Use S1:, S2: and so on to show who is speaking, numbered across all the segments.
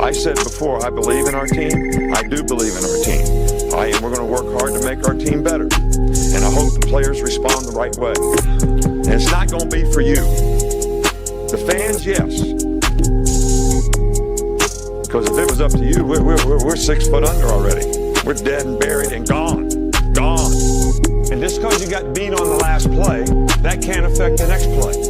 S1: I said before, I believe in our team. I do believe in our team. And we're going to work hard to make our team better. And I hope the players respond the right way. And it's not going to be for you. The fans, yes. Because if it was up to you, we're 6 foot under already. We're dead and buried and gone. Gone. And just because you got beat on the last play, that can't affect the next play.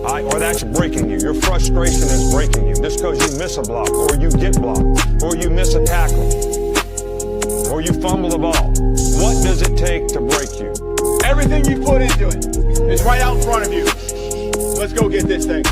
S1: Or that's breaking you. Your frustration is breaking you. Just because you miss a block, or you get blocked, or you miss a tackle, or you fumble the ball. What does it take to break you?
S2: Everything you put into it is right out in front of you. Let's go get this thing.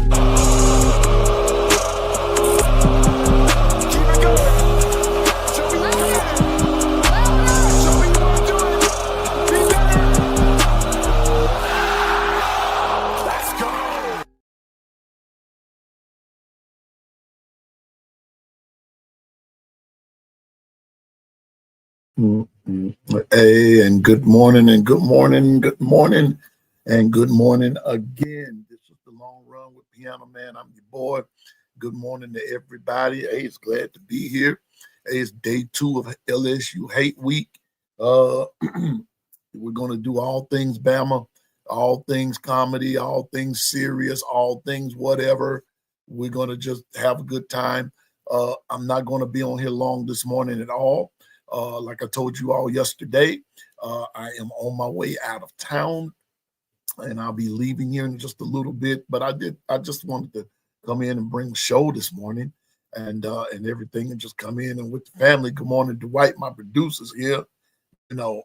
S3: Hey, and good morning, and good morning, good morning, and good morning again. This is the Long Run with Piano Man. I'm your boy. Good morning to everybody. Hey, it's glad to be here. Hey, it's day 2 of LSU Hate Week. We're going to do all things Bama, all things comedy, all things serious, all things whatever. We're going to just have a good time. I'm not going to be on here long this morning at all. Like I told you all yesterday, I am on my way out of town, and I'll be leaving here in just a little bit. But I just wanted to come in and bring a show this morning and everything, and just come in and with the family. Good morning, Dwight, my producer's here. You know,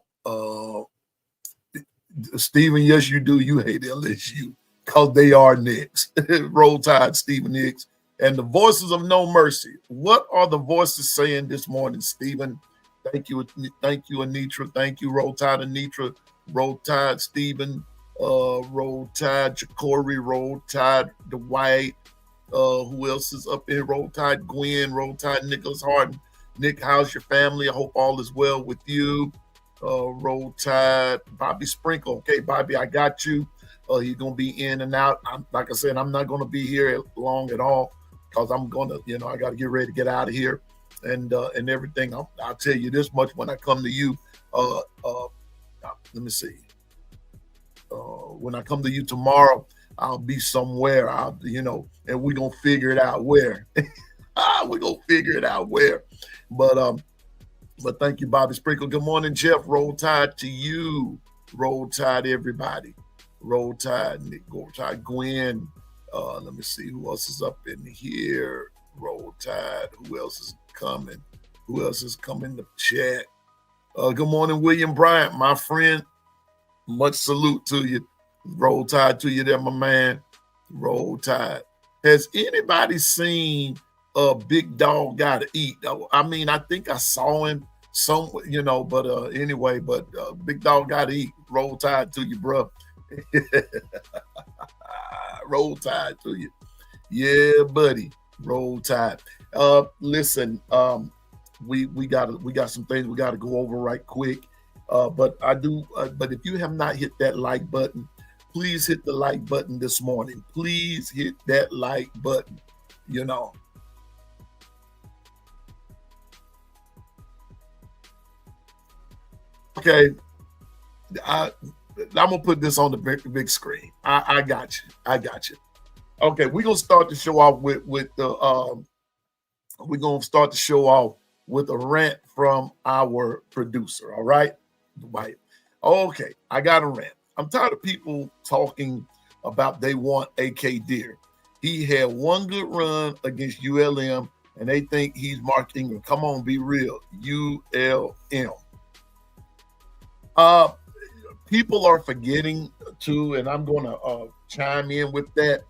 S3: Stephen, yes, you do. You hate LSU because they are Knicks. Roll Tide, Stephen Nicks. And the voices of no mercy. What are the voices saying this morning, Stephen? Thank you, Anitra. Thank you, Roll Tide, Anitra. Roll Tide, Stephen. Roll Tide, Jacory. Roll Tide, Dwight. Who else is up here? Roll Tide, Gwen. Roll Tide, Nicholas Harden. Nick, how's your family? I hope all is well with you. Roll Tide, Bobby Sprinkle. Okay, Bobby, I got you. He's gonna be in and out. Like I said, I'm not gonna be here long at all because I'm gonna, I got to get ready to get out of here. And everything. I'll tell you this much when I come to you. Let me see. When I come to you tomorrow, I'll be somewhere. And we're gonna figure it out where. We're gonna figure it out where. But thank you, Bobby Sprinkle. Good morning, Jeff. Roll Tide to you. Roll Tide, everybody. Roll Tide, Nick. Roll Tide, Gwen. Let me see who else is up in here. Roll Tide. Who else is coming? Who else is coming to chat? Good morning, William Bryant, my friend. Much salute to you. Roll Tide to you there, my man. Roll Tide. Has anybody seen Big Dog Gotta Eat? I mean, I think I saw him somewhere, but anyway, Big Dog Gotta Eat. Roll Tide to you, bro. Roll Tide to you. Yeah, buddy. Roll Tide. Listen, we got some things we got to go over right quick. But if you have not hit that like button, please hit the like button this morning. Please hit that like button. Okay. I'm gonna put this on the big screen. I got you. Okay, we're gonna start the show off with a rant from our producer. All right, Dwight. Okay, I got a rant. I'm tired of people talking about they want AK Deer. He had one good run against ULM, and they think he's Mark Ingram. Come on, be real. ULM. People are forgetting too, and I'm going to chime in with that.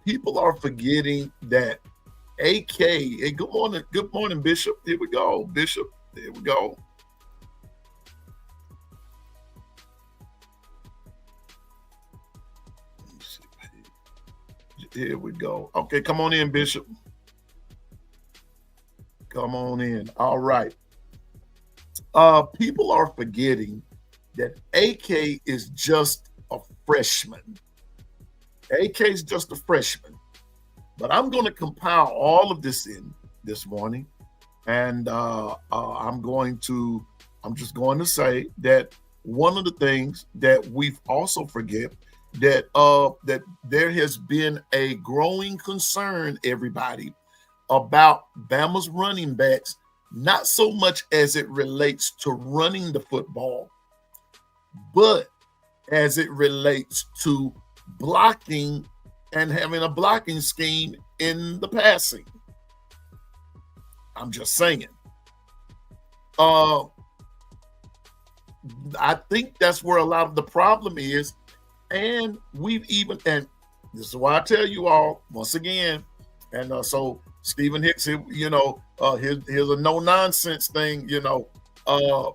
S3: People are forgetting that AK. Hey, good morning, Bishop. Here we go, Bishop. Here we go. Here we go. Okay, come on in, Bishop. Come on in. All right. People are forgetting that AK is just a freshman. AK is just a freshman. But I'm going to compile all of this in this morning, and I'm just going to say that one of the things that we've also forget that that there has been a growing concern, everybody, about Bama's running backs, not so much as it relates to running the football, but as it relates to blocking and having a blocking scheme in the passing. I'm just saying. I think that's where a lot of the problem is. And and this is why I tell you all once again, and so Stephen Hicks, here's a no nonsense thing. I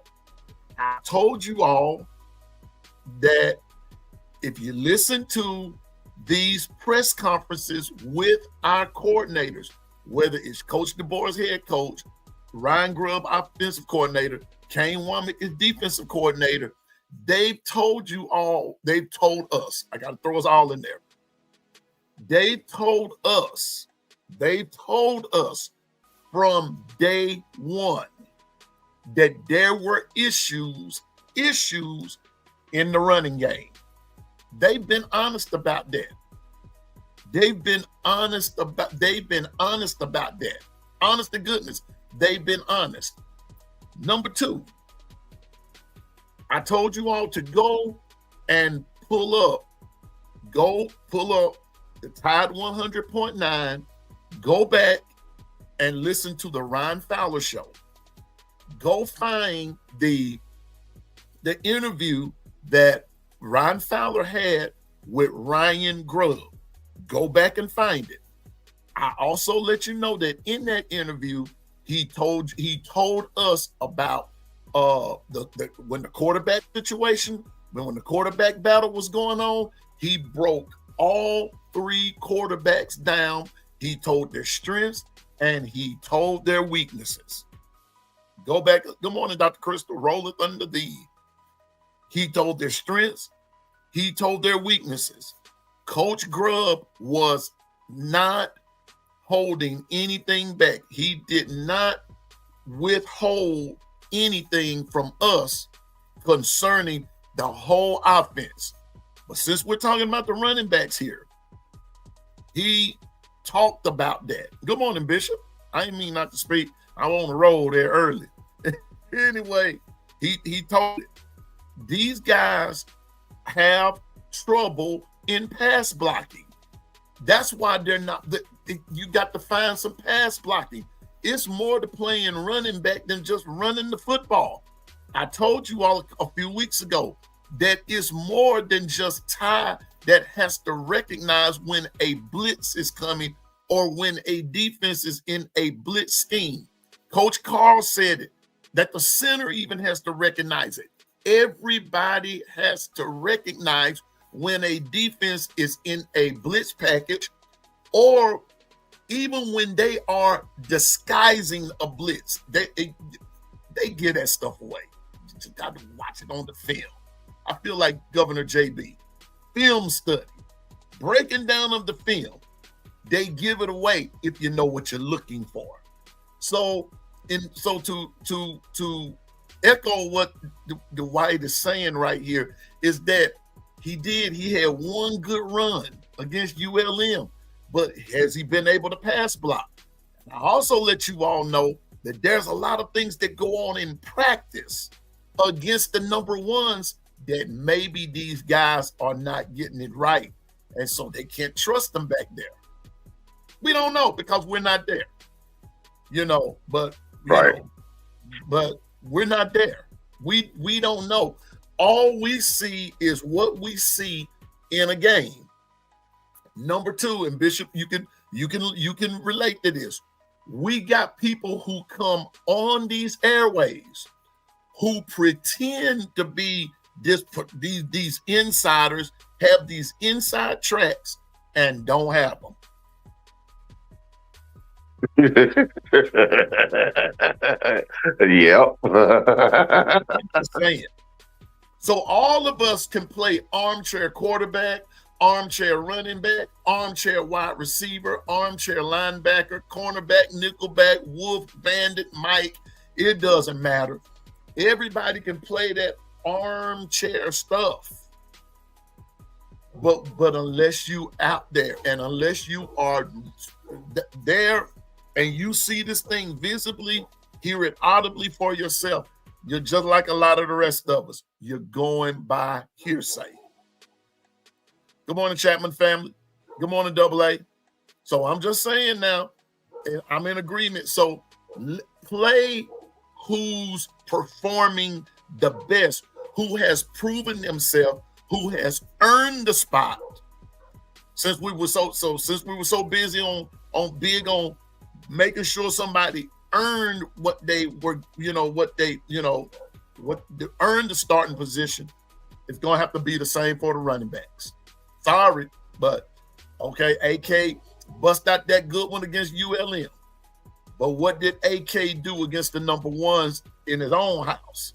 S3: told you all that if you listen to these press conferences with our coordinators, whether it's Coach DeBoer's head coach, Ryan Grubb, offensive coordinator, Kane Womack is defensive coordinator, they've told us, I got to throw us all in there. They told us from day one that there were issues in the running game. They've been honest about that. They've been honest about that. Honest to goodness, they've been honest. Number two, I told you all to go pull up the Tide 100.9, go back and listen to the Ryan Fowler show. Go find the interview that Ryan Fowler had with Ryan Grubb. Go back and find it. I also let you know that in that interview, he told us about when the quarterback situation, when the quarterback battle was going on, he broke all three quarterbacks down. He told their strengths and he told their weaknesses. Go back. Good morning, Dr. Crystal. Roll it under the. He told their strengths. He told their weaknesses. Coach Grubb was not holding anything back. He did not withhold anything from us concerning the whole offense. But since we're talking about the running backs here, he talked about that. Good morning, Bishop. I didn't mean not to speak. I was on the road there early. Anyway, he told it. These guys have trouble in pass blocking. That's why they're not. You got to find some pass blocking. It's more to playing running back than just running the football. I told you all a few weeks ago that it's more than just Ty that has to recognize when a blitz is coming or when a defense is in a blitz scheme. Coach Carl said it, that the center even has to recognize it. Everybody has to recognize when a defense is in a blitz package or even when they are disguising a blitz. They give that stuff away. You just got to watch it on the film. I feel like Governor JB. Film study. Breaking down of the film. They give it away if you know what you're looking for. So to echo what the White is saying right here is that he had one good run against ULM, but has he been able to pass block? And I also let you all know that there's a lot of things that go on in practice against the number ones that maybe these guys are not getting it right. And so they can't trust them back there. We don't know because we're not there, but but we're not there. We don't know. All we see is what we see in a game. Number two, and Bishop, you can relate to this. We got people who come on these airways who pretend to be these insiders, have these inside tracks, and don't have them.
S4: Yep.
S3: I'm saying. So all of us can play armchair quarterback. armchair running back, armchair wide receiver, armchair linebacker, cornerback, nickelback, wolf, bandit, Mike. It doesn't matter. Everybody can play that armchair stuff. But unless you out there and unless you are there and you see this thing visibly, hear it audibly for yourself, you're just like a lot of the rest of us. You're going by hearsay. Good morning, Chapman family. Good morning, Double A. So I'm just saying now, and I'm in agreement. So play who's performing the best, who has proven themselves, who has earned the spot. Since we were so busy on making sure somebody earned what they were, what they earned the starting position, it's gonna have to be the same for the running backs. Sorry, but okay, AK bust out that good one against ULM. But what did AK do against the number ones in his own house?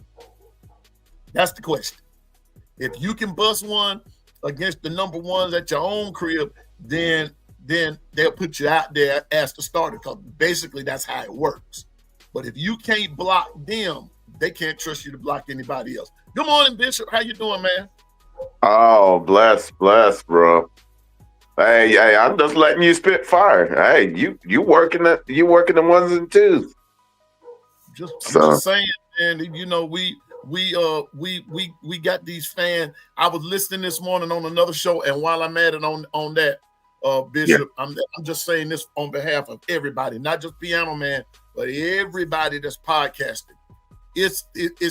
S3: That's the question. If you can bust one against the number ones at your own crib, then they'll put you out there as the starter, because basically that's how it works. But if you can't block them, they can't trust you to block anybody else. Good morning, Bishop. How you doing, man?
S4: Oh, bless, bro. Hey, I'm just letting you spit fire. Hey, you working the ones and twos.
S3: I'm just saying, man. You know, we got these fans. I was listening this morning on another show, and while I'm at it on that, Bishop, yeah. I'm just saying this on behalf of everybody, not just Piano Man, but everybody that's podcasting. It's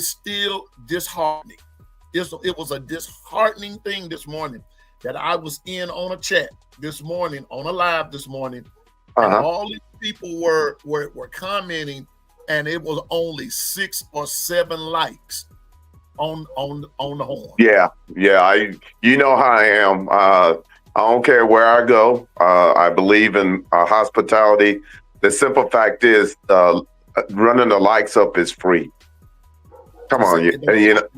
S3: still disheartening. It was a disheartening thing this morning that I was in on a chat this morning, on a live this morning, and all these people were commenting, and it was only 6 or 7 likes on the horn.
S4: Yeah. You know how I am. I don't care where I go. I believe in hospitality. The simple fact is, running the likes up is free. Come on, you know,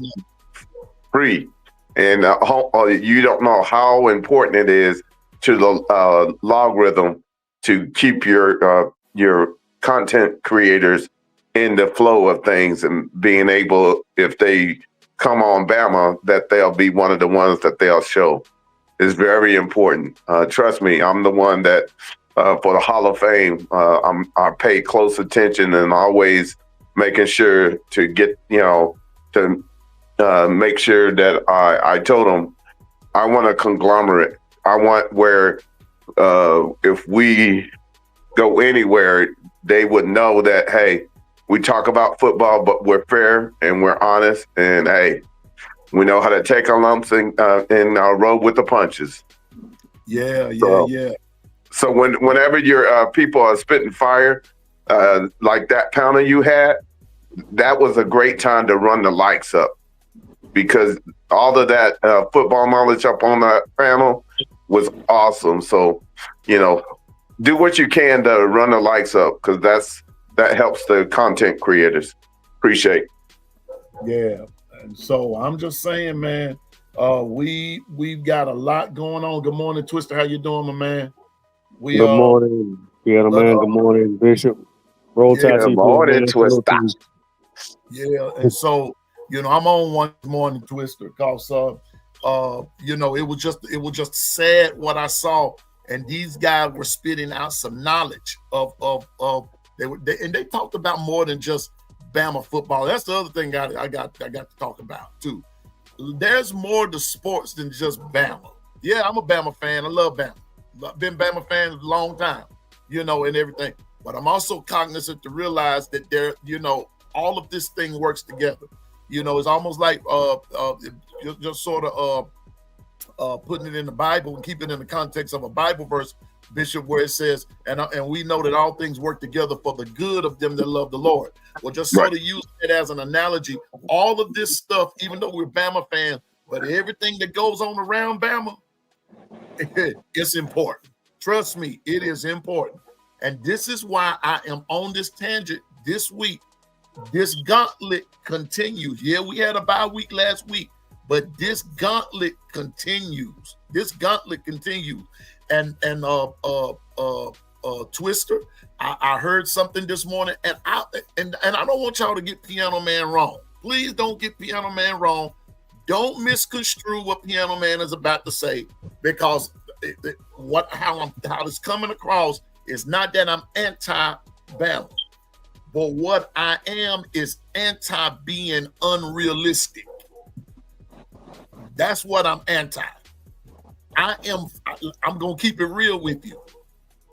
S4: free. And you don't know how important it is to the logarithm to keep your content creators in the flow of things, and being able, if they come on Bama, that they'll be one of the ones that they'll show. Is very important. Trust me, I'm the one that for the Hall of Fame, I pay close attention and always making sure to get, to make sure that I told them I want a conglomerate. I want where if we go anywhere, they would know that, hey, we talk about football, but we're fair and we're honest, and hey, we know how to take our lumps and roll with the punches.
S3: Yeah.
S4: So whenever your people are spitting fire, like that counter you had, that was a great time to run the likes up, because all of that football knowledge up on that panel was awesome. So, do what you can to run the likes up, because that helps the content creators. Appreciate.
S3: Yeah. And so I'm just saying, man, we've got a lot going on. Good morning, Twister. How you doing, my man?
S5: Good morning, Piano Man. Good morning, Bishop. Roll Tide.
S4: Good morning, Twister.
S3: Yeah, and so I'm on one morning, Twister, because it was just sad what I saw, and these guys were spitting out some knowledge of they talked about more than just Bama football. That's the other thing I got to talk about too. There's more to sports than just Bama. Yeah, I'm a Bama fan. I love Bama. I've been Bama fan a long time, and everything. But I'm also cognizant to realize that there, all of this thing works together. It's almost like just sort of putting it in the Bible and keeping it in the context of a Bible verse, Bishop, where it says, and we know that all things work together for the good of them that love the Lord. Well, just sort of use it as an analogy. All of this stuff, even though we're Bama fans, but everything that goes on around Bama, it's important. Trust me, it is important. And this is why I am on this tangent this week. This gauntlet continues. Yeah, we had a bye week last week, But this gauntlet continues. And Twister, I heard something this morning, and I don't want y'all to get Piano Man wrong. Please don't get Piano Man wrong. Don't misconstrue what Piano Man is about to say, because how it's coming across is not that I'm anti-Bama, but what I am is anti-being unrealistic. That's what I'm anti. I'm gonna keep it real with you.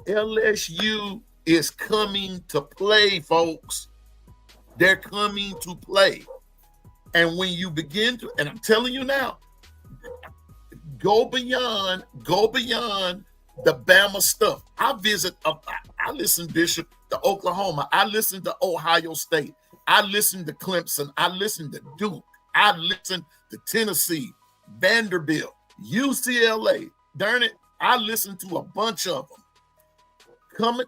S3: LSU is coming to play, folks. They're coming to play. And when you begin to, and I'm telling you now, go beyond the Bama stuff. I listen, Bishop, to Oklahoma. I listen to Ohio State. I listen to Clemson. I listen to Duke. I listen to Tennessee, Vanderbilt, UCLA. Darn it, I listen to a bunch of them.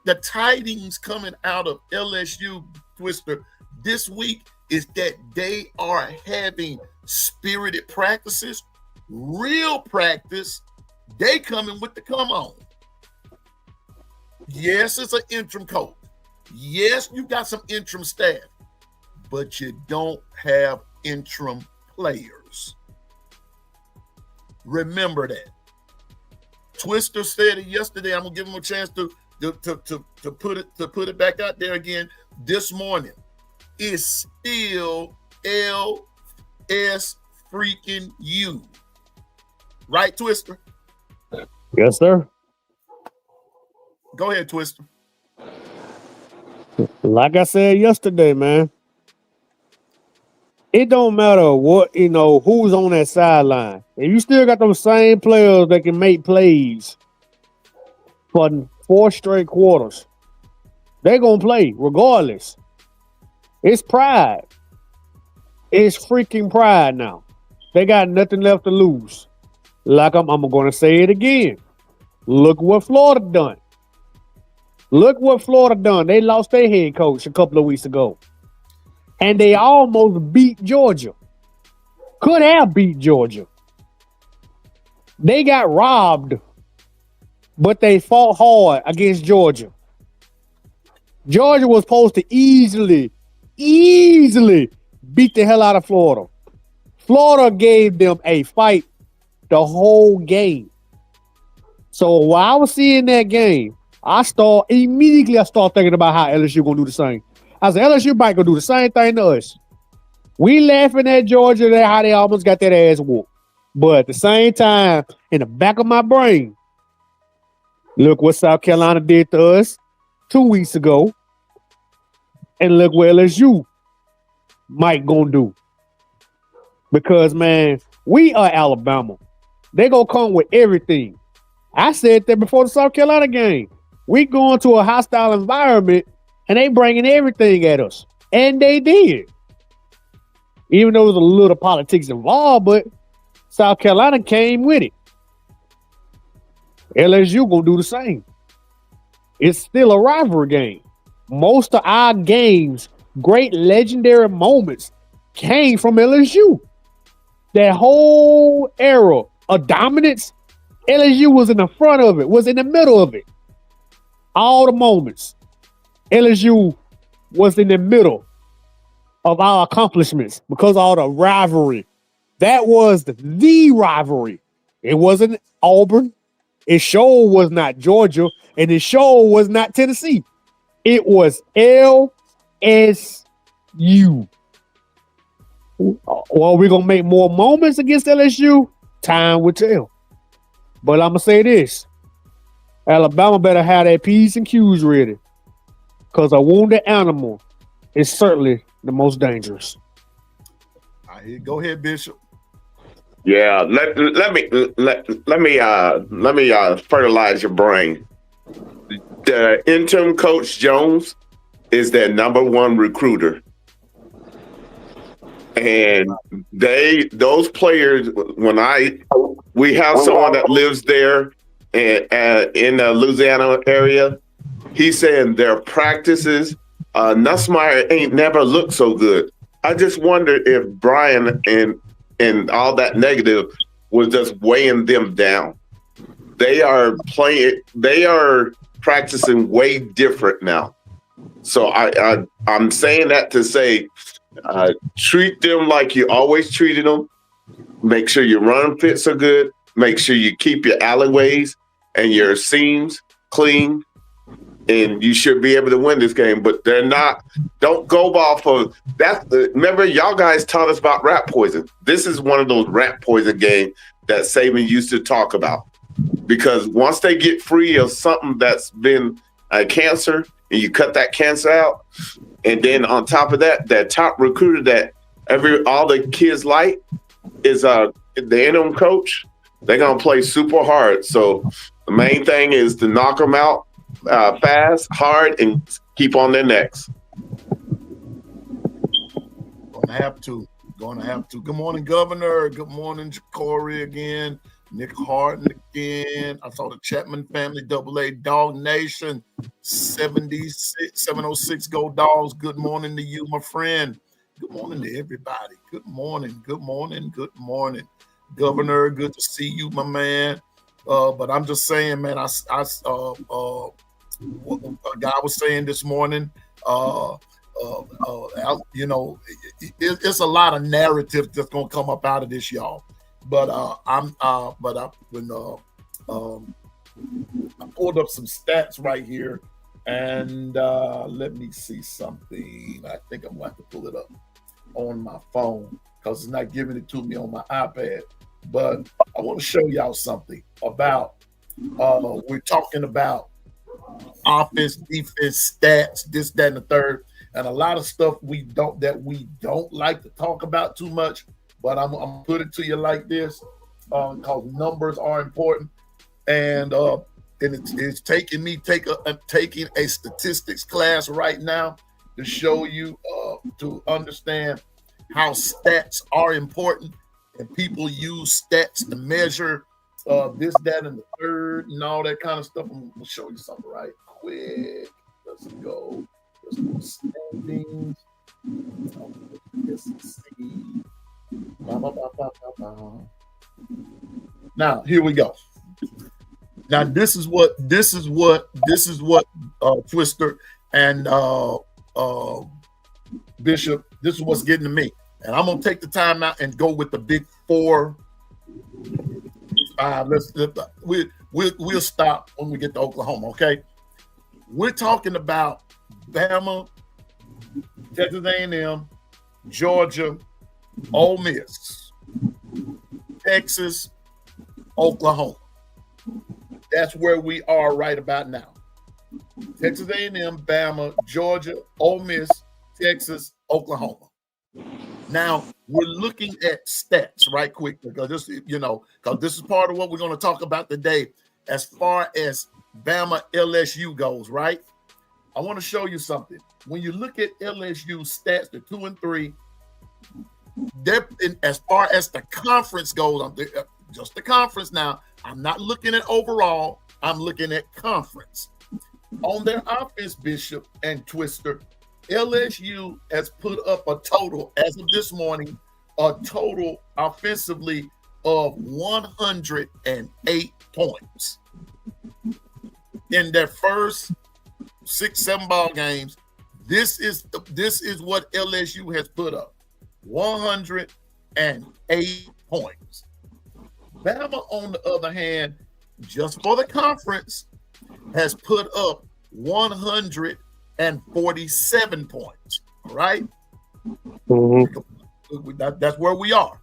S3: The tidings coming out of LSU, Twister, this week is that they are having spirited practices, real practice. They coming with the come on. Yes, it's an interim coach. Yes, you got some interim staff, but you don't have interim players. Remember that. Twister said it yesterday. I'm gonna give him a chance to put it back out there again this morning. It's still LS freaking U. Right, Twister?
S5: Yes, sir.
S3: Go ahead, Twister.
S5: Like I said yesterday, man, it don't matter what, who's on that sideline. If you still got those same players that can make plays for 4 straight quarters, they're going to play regardless. It's pride. It's freaking pride now. They got nothing left to lose. Like I'm going to say it again. Look what Florida done. They lost their head coach a couple of weeks ago. And they almost beat Georgia. Could have beat Georgia. They got robbed, but they fought hard against Georgia. Georgia was supposed to easily beat the hell out of Florida. Florida gave them a fight the whole game. So while I was seeing that game, I start thinking about how LSU gonna do the same. I said, LSU might gonna do the same thing to us. We laughing at Georgia, how they almost got that ass whooped. But at the same time, in the back of my brain, look what South Carolina did to us 2 weeks ago. And look what LSU might gonna do. Because, man, we are Alabama. They gonna come with everything. I said that before the South Carolina game. We going to a hostile environment and they bringing everything at us. And they did. Even though there was a little politics involved, but South Carolina came with it. LSU gonna do the same. It's still a rivalry game. Most of our games, great legendary moments, came from LSU. That whole era of dominance, LSU was in the front of it, was in the middle of it. All the moments, LSU was in the middle of our accomplishments because of all the rivalry. That was the rivalry. It wasn't Auburn. It sure was not Georgia. And it sure was not Tennessee. It was LSU. Well, we're going to make more moments against LSU. Time will tell. But I'm going to say this. Alabama better have their P's and Q's ready. Because a wounded animal is certainly the most dangerous.
S3: Go ahead, Bishop.
S4: Yeah, let me fertilize your brain. The interim coach Jones is their number one recruiter, and those players. We have someone that lives there in the Louisiana area. He's saying their practices, Nussmeier ain't never looked so good. I just wonder if Brian and and all that negative was just weighing them down. They are practicing way different now. So I'm saying that to say, treat them like you always treated them. Make sure your run fits are good. Make sure you keep your alleyways and your seams clean, and you should be able to win this game. But they're not. Don't go off of that. Remember, y'all guys taught us about rat poison. This is one of those rat poison games that Saban used to talk about. Because once they get free of something that's been a cancer, and you cut that cancer out, and then on top of that, that top recruiter that all the kids like is the interim coach. They're gonna play super hard. So the main thing is to knock them out fast, hard, and keep on their necks.
S3: Gonna have to. Good morning, Governor. Good morning, Jacory again. Nick Harden again. I saw the Chapman family, AA Dog Nation, 706 Go Dogs. Good morning to you, my friend. Good morning to everybody. Good morning. Governor, good to see you, my man. But I'm just saying, man, what a guy was saying this morning, it's a lot of narrative that's gonna come up out of this, y'all. But I pulled up some stats right here, and let me see something. I think I'm going to have to pull it up on my phone because it's not giving it to me on my iPad. But I want to show y'all something about. We're talking about offense, defense, stats, this, that, and the third, and a lot of stuff we don't like to talk about too much. But I'm gonna put it to you like this, because numbers are important, and it's taking me taking a statistics class right now to show you to understand how stats are important, and people use stats to measure this, that, and the third, and all that kind of stuff. I'm gonna show you something right quick. Let's go. Standings. Let's see. Now here we go. Now this is what Twister and Bishop. This is what's getting to me, and I'm gonna take the time out and go with the big 4. We'll stop when we get to Oklahoma. Okay, we're talking about Bama, Texas A&M, Georgia, Ole Miss, Texas, Oklahoma. That's where we are right about now. Texas A&M, Bama, Georgia, Ole Miss, Texas, Oklahoma. Now we're looking at stats right quick because this is part of what we're going to talk about today as far as Bama LSU goes, right? I want to show you something. When you look at LSU stats, the 2 and 3, as far as the conference goes, just the conference now. I'm not looking at overall. I'm looking at conference. On their offense, Bishop and Twister, LSU has put up a total, as of this morning, a total offensively of 108 points. In their first 6-7 ball games, this is what LSU has put up. 108 points. Bama, on the other hand, just for the conference, has put up 147 points. Right? Mm-hmm. That's where we are.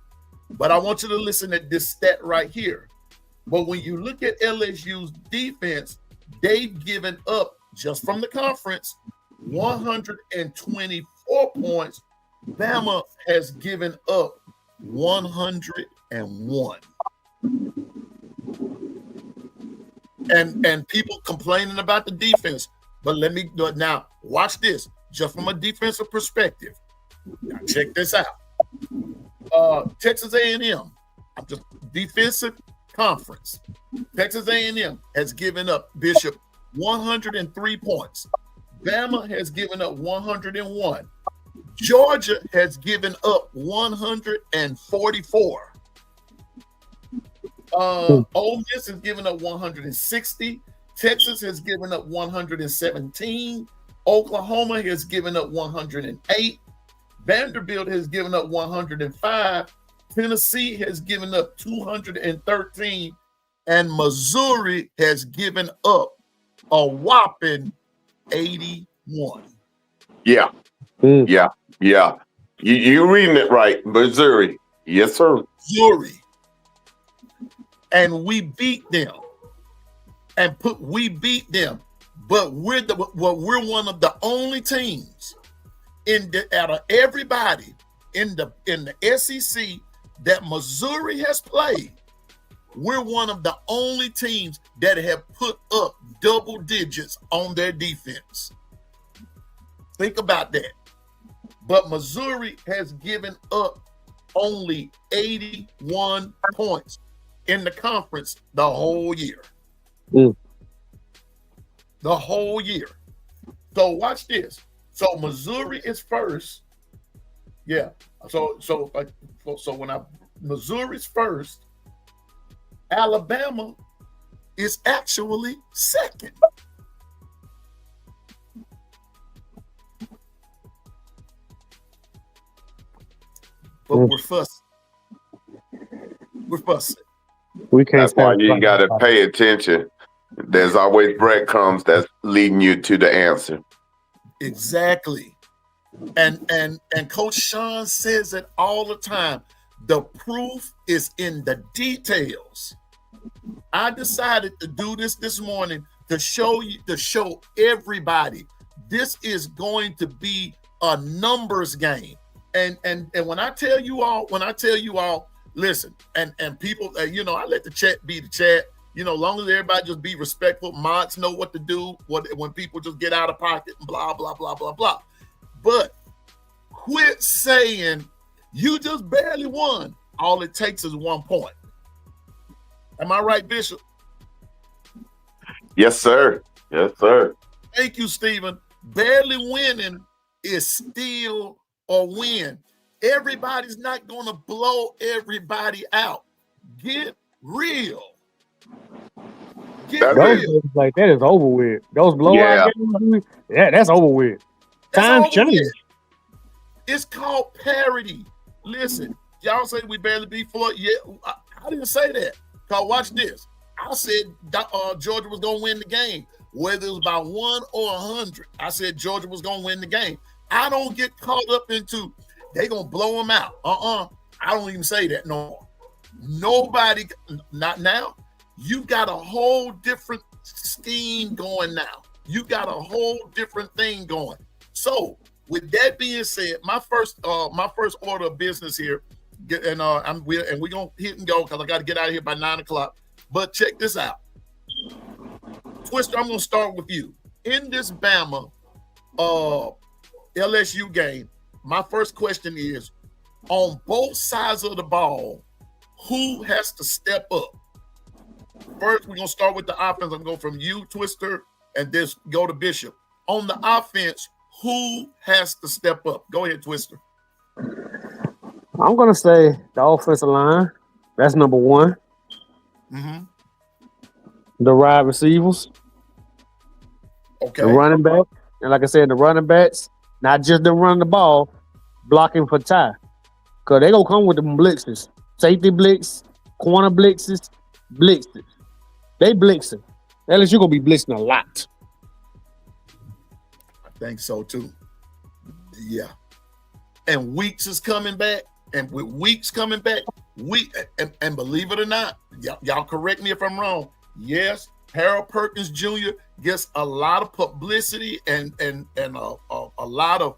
S3: But I want you to listen to this stat right here. But when you look at LSU's defense, they've given up, just from the conference, 124 points. Bama has given up 101. And people complaining about the defense. But let me do it now. Watch this, just from a defensive perspective. Now check this out. Texas A&M, just defensive conference. Texas A&M has given up, Bishop, 103 points. Bama has given up 101. Georgia has given up 144. Ole Miss has given up 160. Texas has given up 117. Oklahoma has given up 108. Vanderbilt has given up 105. Tennessee has given up 213. And Missouri has given up a whopping 81.
S4: Yeah. Yeah. You reading it right. Missouri. Yes, sir.
S3: Missouri. And we beat them. We beat them. But we're one of the only teams out of everybody in the SEC that Missouri has played. We're one of the only teams that have put up double digits on their defense. Think about that. But Missouri has given up only 81 points in the conference the whole year. The whole year. So watch this. So Missouri is first. Yeah. So when Missouri's first, Alabama is actually second. But we're fussing. We're fussing.
S5: We can't.
S4: That's why you got to pay attention. There's always breadcrumbs that's leading you to the answer.
S3: Exactly. And Coach Sean says it all the time. The proof is in the details. I decided to do this morning to show everybody this is going to be a numbers game. And when I tell you all, listen, and people, I let the chat be the chat. Long as everybody just be respectful, mods know what to do. When people just get out of pocket and blah blah blah blah blah. But quit saying you just barely won. All it takes is 1 point. Am I right, Bishop?
S4: Yes, sir. Yes, sir.
S3: Thank you, Stephen. Barely winning is still a win. Everybody's not going to blow everybody out. Get real.
S5: Those games like that is over with. Those blowout games, that's over with. Time change.
S3: It's called parity. Listen, y'all say we barely beat Florida. Yeah, I didn't say that. Cause watch this. I said Georgia was gonna win the game, whether it was by 1 or 100. I said Georgia was gonna win the game. I don't get caught up into they gonna blow them out. I don't even say that no more. Nobody, not now. You got a whole different scheme going now. You got a whole different thing going. So with that being said, my first order of business here, and we're gonna hit and go because I got to get out of here by 9 o'clock. But check this out, Twister. I'm gonna start with you in this Bama LSU game. My first question is, on both sides of the ball, who has to step up? First, we're going to start with the offense. I'm going to go from you, Twister, and then go to Bishop. On the offense, who has to step up? Go ahead, Twister.
S5: I'm going to say the offensive line. That's number one.
S3: Mm-hmm.
S5: The wide receivers.
S3: Okay.
S5: The running back. And like I said, the running backs, not just them running the ball, blocking for tie. Because they're going to come with them blitzes. Safety blitz, corner blitzes. They blitzing. LSU gonna be blitzing a lot.
S3: I think so too. Yeah. And Weeks is coming back. And with Weeks coming back, and believe it or not, y'all correct me if I'm wrong. Yes, Harold Perkins Jr. gets a lot of publicity and a lot of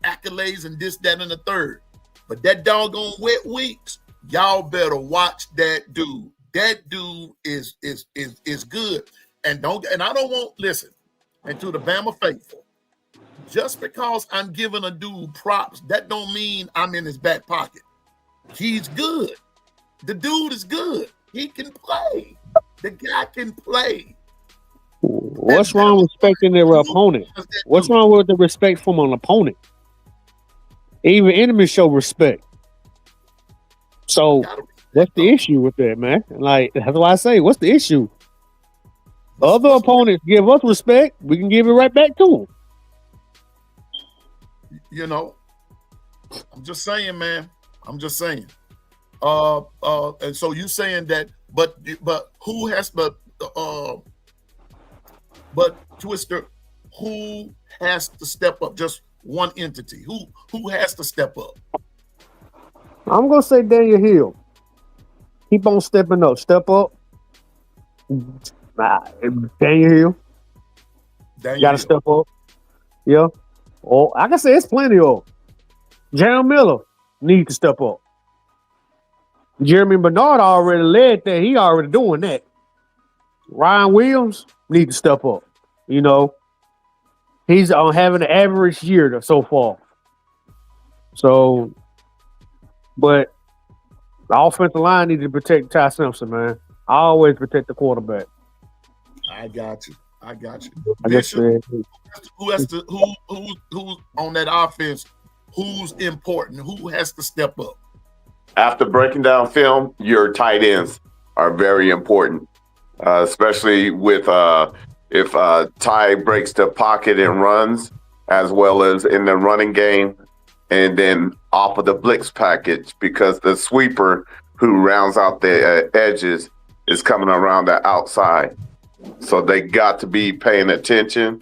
S3: accolades and this, that, and the third. But that doggone wet Weeks, y'all better watch that dude. That dude is good. And I don't want, listen, and to the Bama faithful, just because I'm giving a dude props, that don't mean I'm in his back pocket. He's good. The dude is good. He can play. The guy can play.
S5: What's wrong with respecting their opponent? What's wrong with the respect from an opponent? Even enemies show respect. So what's the issue with that, man? Like, that's why I say, what's the issue? Other opponents give us respect, we can give it right back to them.
S3: You know, I'm just saying, man. I'm just saying. And so you saying that, but who has but Twister, who has to step up? Just one entity. Who has to step up?
S5: I'm gonna say Daniel Hill. Keep on stepping up. Step up. Daniel Hill. Gotta step up. Yeah. Oh, I can say it's plenty of. Jeremy Miller needs to step up. Jeremy Bernard already led that. He already doing that. Ryan Williams needs to step up. You know, he's on having an average year so far. So, but the offensive line needs to protect Ty Simpson, man. I always protect the quarterback.
S3: I got you.
S5: Bishop,
S3: who's on that offense? Who's important? Who has to step up?
S4: After breaking down film, your tight ends are very important, especially with if Ty breaks the pocket and runs, as well as in the running game, and then off of the blitz package, because the sweeper who rounds out the edges is coming around the outside. So they got to be paying attention.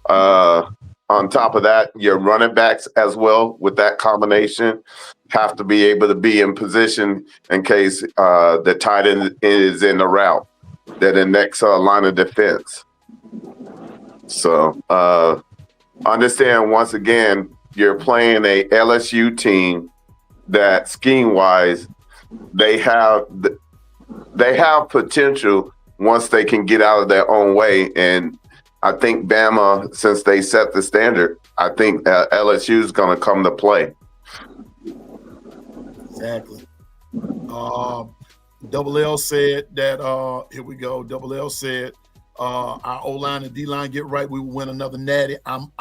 S4: On top of that, your running backs as well with that combination have to be able to be in position in case the tight end is in the route, that the next line of defense. So understand, once again, you're playing a LSU team that scheme-wise, they have potential once they can get out of their own way. And I think Bama, since they set the standard, I think LSU is going to come to play.
S3: Exactly. Double L said that, here we go. Double L said, our O-line and D-line get right, we will win another natty. I'm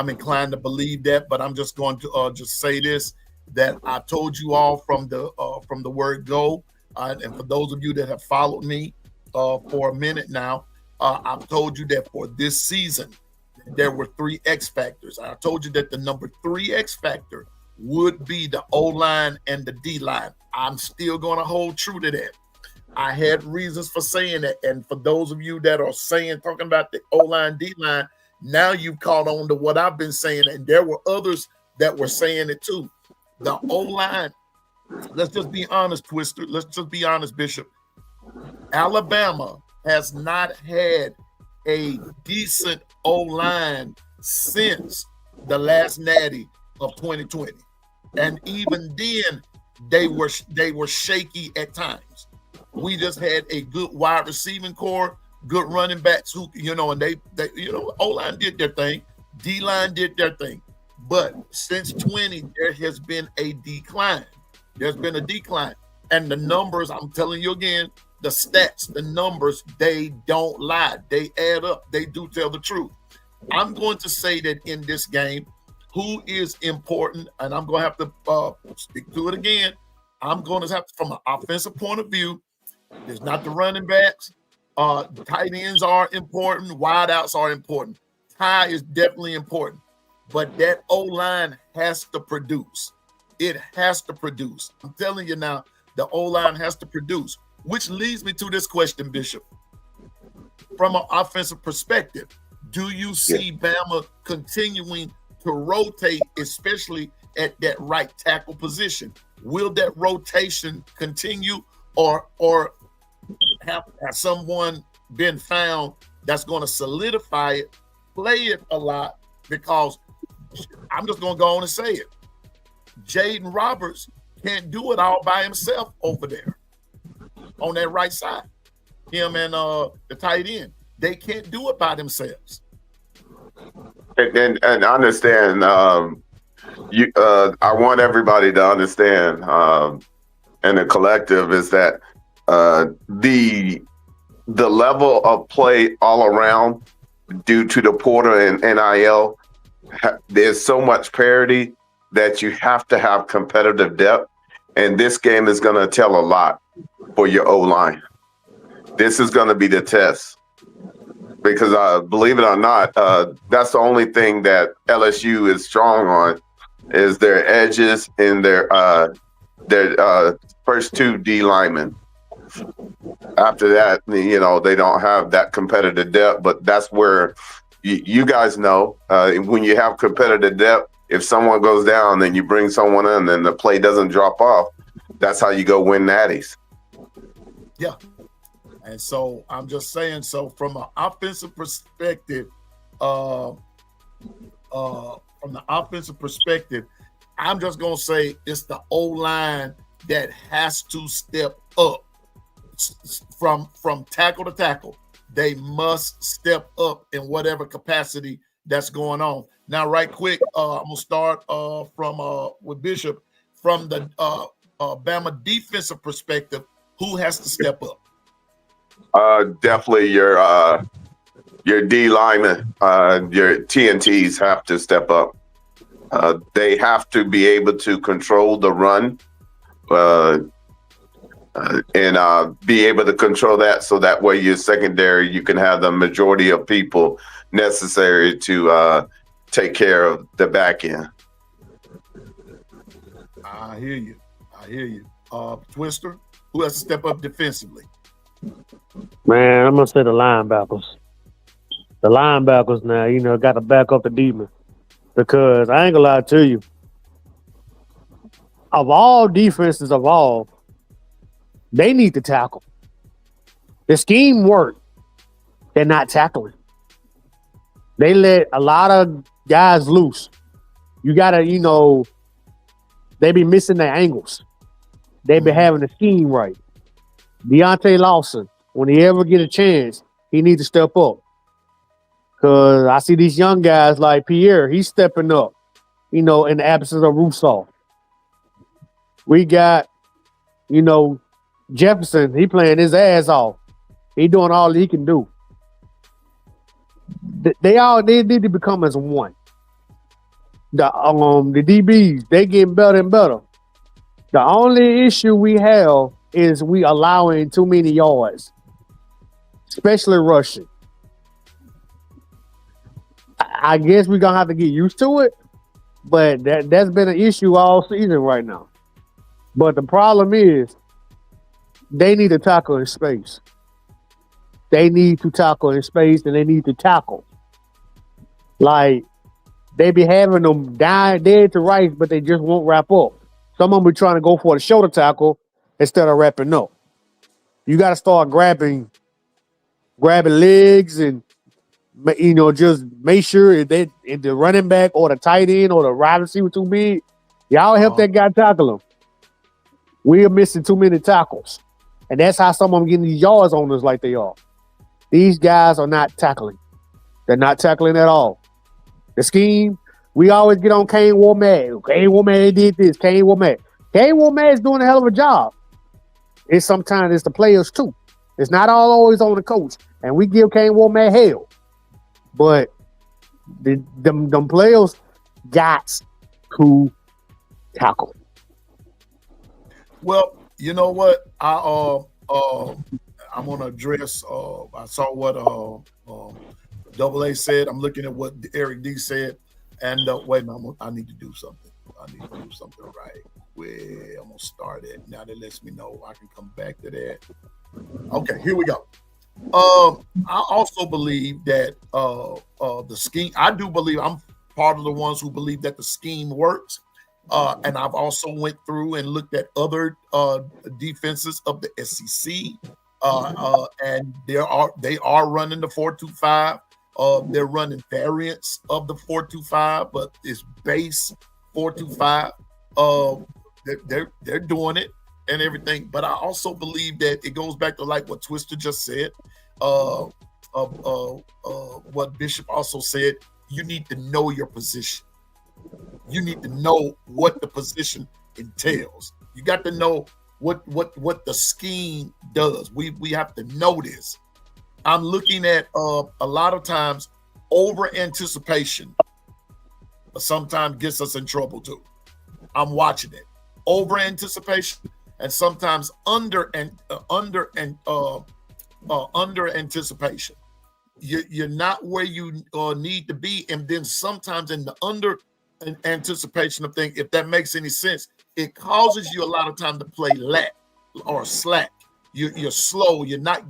S3: inclined to believe that, but I'm just going to just say this, that I told you all from the word go, and for those of you that have followed me for a minute now, I've told you that for this season, there were 3 X factors. I told you that the number 3 X factor would be the O-line and the D-line. I'm still going to hold true to that. I had reasons for saying that. And for those of you that are talking about the O-line, D-line, now you've caught on to what I've been saying. And there were others that were saying it too. The O-line, let's just be honest, Twister. Let's just be honest, Bishop. Alabama has not had a decent O-line since the last natty of 2020. And even then, they were shaky at times. We just had a good wide receiving core, good running backs who, and they O-line did their thing, D-line did their thing. But since 20, there has been a decline. There's been a decline. And the numbers, I'm telling you again, the stats, the numbers, they don't lie. They add up. They do tell the truth. I'm going to say that in this game, who is important, and I'm going to have to stick to it again. I'm going to have to, from an offensive point of view, there's not the running backs. Tight ends are important. Wideouts are important. Ty is definitely important. But that O-line has to produce. It has to produce. I'm telling you now, the O-line has to produce, which leads me to this question, Bishop. From an offensive perspective, do you see Bama continuing to rotate, especially at that right tackle position? Will that rotation continue, or have someone been found that's going to solidify it, play it a lot? Because I'm just going to go on and say it. Jaden Roberts can't do it all by himself over there on that right side. Him and the tight end, they can't do it by themselves.
S4: And understand, I want everybody to understand, and the collective is that the level of play all around due to the portal and NIL there's so much parity that you have to have competitive depth. And this game is going to tell a lot for your O-line. This is going to be the test. Because believe it or not, that's the only thing that LSU is strong on is their edges and their first two D linemen. After that, they don't have that competitive depth, but that's where you guys know when you have competitive depth, if someone goes down, then you bring someone in and the play doesn't drop off. That's how you go win natties.
S3: Yeah. And so I'm just saying, so from an offensive perspective, I'm just going to say it's the O-line that has to step up from tackle to tackle. They must step up in whatever capacity that's going on. Now, right quick, I'm going to start with Bishop. From the Bama defensive perspective, who has to step up?
S4: Definitely your D linemen, your TNTs have to step up. They have to be able to control the run and be able to control that so that way your secondary, you can have the majority of people necessary to take care of the back end.
S3: I hear you. Twister, who has to step up defensively?
S5: Man, I'm gonna say the linebackers. The linebackers now, got to back up the demon. Because I ain't gonna lie to you. Of all defenses they need to tackle. The scheme worked. They're not tackling. They let a lot of guys loose. You gotta, they be missing their angles. They be having the scheme right. Deontay Lawson, when he ever get a chance, he needs to step up. Because I see these young guys like Pierre, he's stepping up, in the absence of Rousseau. We got, Jefferson, he playing his ass off. He doing all he can do. They need to become as one. The DBs, they getting better and better. The only issue we have is we allowing too many yards, especially rushing. I guess we're going to have to get used to it, but that's been an issue all season right now. But the problem is they need to tackle in space. They need to tackle in space, and they need to tackle. Like, they be having them dead to rights, but they just won't wrap up. Some of them be trying to go for the shoulder tackle instead of wrapping up. You got to start grabbing legs and, just make sure if the running back or the tight end or the wide receiver too big, y'all help that guy tackle him. We are missing too many tackles. And that's how some of them getting these yards on us like they are. These guys are not tackling. They're not tackling at all. The scheme, we always get on Kane Womack. Kane Womack did this. Kane Womack is doing a hell of a job. Sometimes it's the players too. It's not always on the coach. And we give Kane Womack hell. But them players got to tackle.
S3: Well, you know what? I'm gonna address. I saw what Double A said. I'm looking at what Eric D said, and wait, no, I need to do something. Right. Where I'm gonna start it now. That lets me know I can come back to that. Okay, here we go. I also believe that the scheme. I do believe I'm part of the ones who believe that the scheme works. And I've also went through and looked at other defenses of the SEC, and they are running the 4-2-5. They're running variants of the 4-2-5, but it's base 4-2-5. They're doing it and everything. But I also believe that it goes back to like what Twister just said, what Bishop also said. You need to know your position. You need to know what the position entails. You got to know what the scheme does. We have to know this. I'm looking at a lot of times over anticipation sometimes gets us in trouble too. I'm watching it. Over anticipation and sometimes under anticipation. You're not where you need to be, and then sometimes in the under anticipation of things, if that makes any sense, it causes you a lot of time to play lack or slack. You're slow. You're not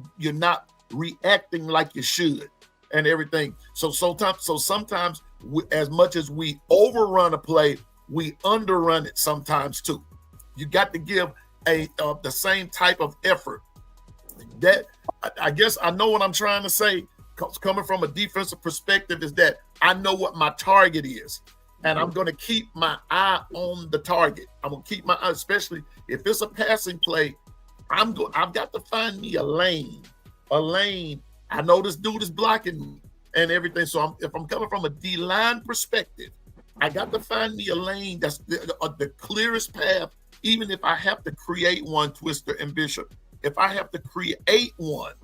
S3: reacting like you should, and everything. So sometimes as much as we overrun a play, we underrun it sometimes too. You got to give the same type of effort. That I guess I know what I'm trying to say. Coming from a defensive perspective, is that I know what my target is, and I'm going to keep my eye on the target. I'm going to keep my eye, especially if it's a passing play. I've got to find me a lane. I know this dude is blocking me and everything. So if I'm coming from a D-line perspective, I got to find me a lane that's the clearest path, even if I have to create one, Twister and Bishop. If I have to create one,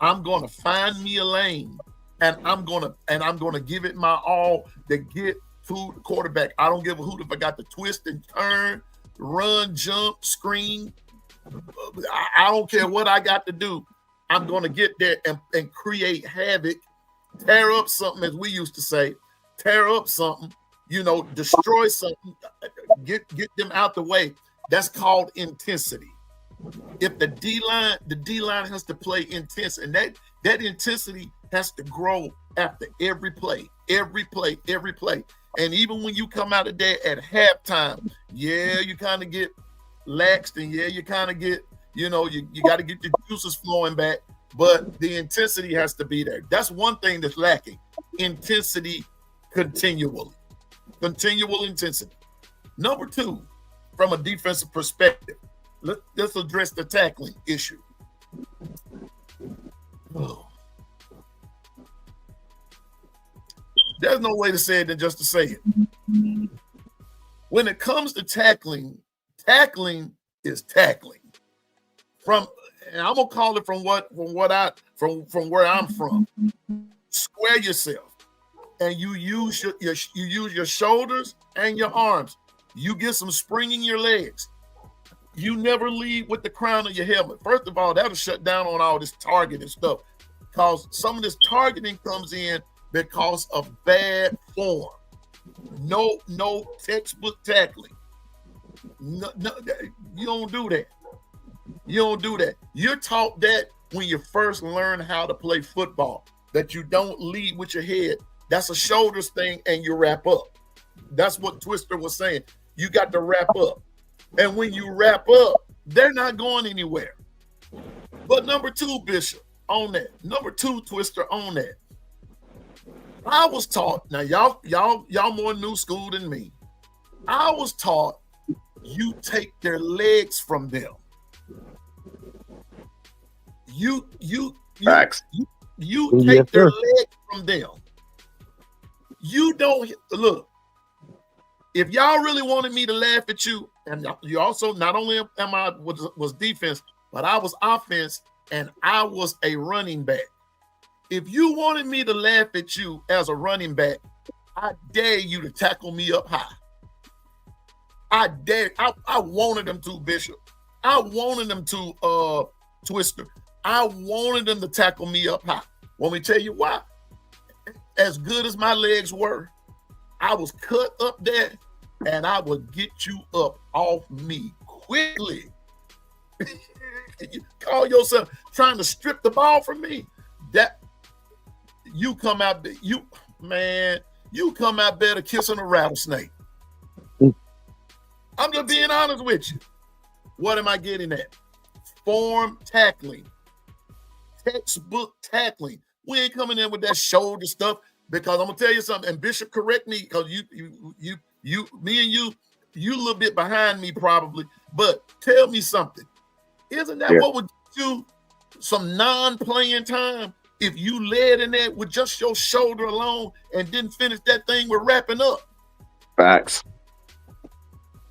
S3: I'm gonna find me a lane, and I'm gonna give it my all to get to the quarterback. I don't give a hoot if I got to twist and turn, run, jump, screen. I don't care what I got to do. I'm gonna get there and create havoc, tear up something, as we used to say, tear up something, destroy something, get them out the way. That's called intensity. If the D-line has to play intense, and that intensity has to grow after every play. And even when you come out of there at halftime, you kind of get laxed, and you kind of get, you got to get your juices flowing back, but the intensity has to be there. That's one thing that's lacking. Intensity continual intensity. Number two, from a defensive perspective, let's address the tackling issue. Oh. There's no way to say it than just to say it. When it comes to tackling is tackling. And I'm gonna call it from where I'm from. Square yourself, and you use your shoulders and your arms. You get some spring in your legs. You never lead with the crown of your helmet. First of all, that'll shut down on all this targeting stuff, because some of this targeting comes in because of bad form. No textbook tackling. No, you don't do that. You're taught that when you first learn how to play football, that you don't lead with your head. That's a shoulders thing, and you wrap up. That's what Twister was saying. You got to wrap up. And when you wrap up, they're not going anywhere. But number two, Bishop, on that. Number two, Twister, on that. I was taught, now y'all more new school than me. I was taught you take their legs from them. You take their legs from them. You don't look. If y'all really wanted me to laugh at you, and you also, not only am I was defense, but I was offense, and I was a running back. If you wanted me to laugh at you as a running back, I dare you to tackle me up high. I wanted them to, Bishop. I wanted them to, Twister. I wanted them to tackle me up high. Want me to tell you why? As good as my legs were, I was cut up there, and I would get you up off me quickly. You call yourself trying to strip the ball from me? That you come out there, you come out better kissing a rattlesnake. I'm just being honest with you. What am I getting at? Form tackling, textbook tackling. We ain't coming in with that shoulder stuff, because I'm gonna tell you something. And Bishop, correct me, because me and you a little bit behind me probably. But tell me something. Isn't that what would get you some non-playing time if you led in there with just your shoulder alone and didn't finish that thing with wrapping up?
S4: Facts.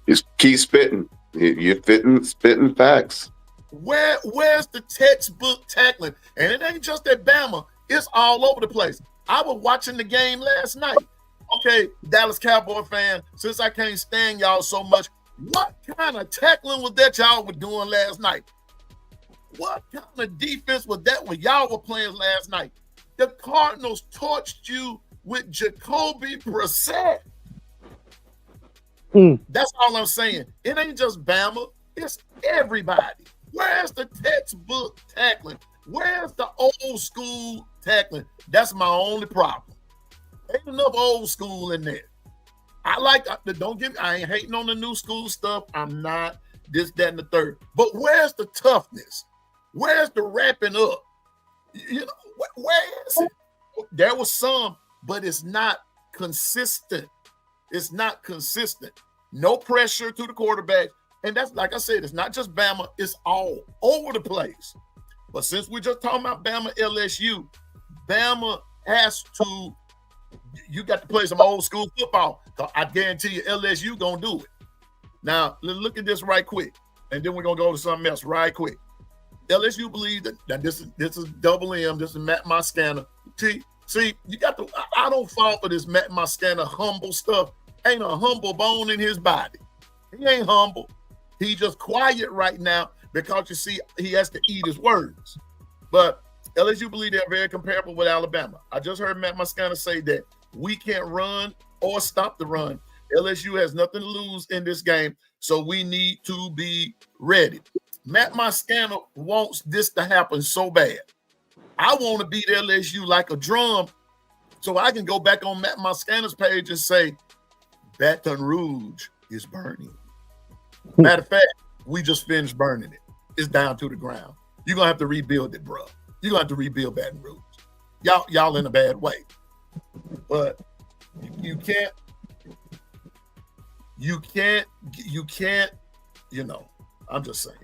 S4: Just keep spitting. You're spitting facts.
S3: Where's the textbook tackling? And it ain't just at Bama. It's all over the place. I was watching the game last night. Okay, Dallas Cowboy fan, since I can't stand y'all so much, what kind of tackling was that y'all were doing last night? What kind of defense was that when y'all were playing last night? The Cardinals torched you with Jacoby Brissett. That's all I'm saying. It ain't just Bama. It's everybody. Where's the textbook tackling? Where's the old school tackling? That's my only problem. Ain't enough old school in there. Don't get me, I ain't hating on the new school stuff. I'm not this, that, and the third. But where's the toughness? Where's the wrapping up? You know, where is it? There was some, but it's not consistent. It's not consistent. No pressure to the quarterback. And that's, like I said, it's not just Bama. It's all over the place. But since we're just talking about Bama, LSU, Bama has to, you got to play some old school football. I guarantee you LSU going to do it. Now, let's look at this right quick. And then we're going to go to something else right quick. LSU believes that this is double M. This is Matt Moscana. See, you got to. I don't fall for this Matt Moscana humble stuff. Ain't a humble bone in his body. He ain't humble. He just quiet right now because you see he has to eat his words. But LSU believe they're very comparable with Alabama. I just heard Matt Moscana say that we can't run or stop the run. LSU has nothing to lose in this game, so we need to be ready. Matt Moscana wants this to happen so bad. I want to beat LSU like a drum so I can go back on Matt Moscana's page and say, Baton Rouge is burning. Matter of fact, we just finished burning it. It's down to the ground. You're going to have to rebuild it, bro. You're going to have to rebuild Baton Rouge. Y'all in a bad way. But you can't, you know, I'm just saying,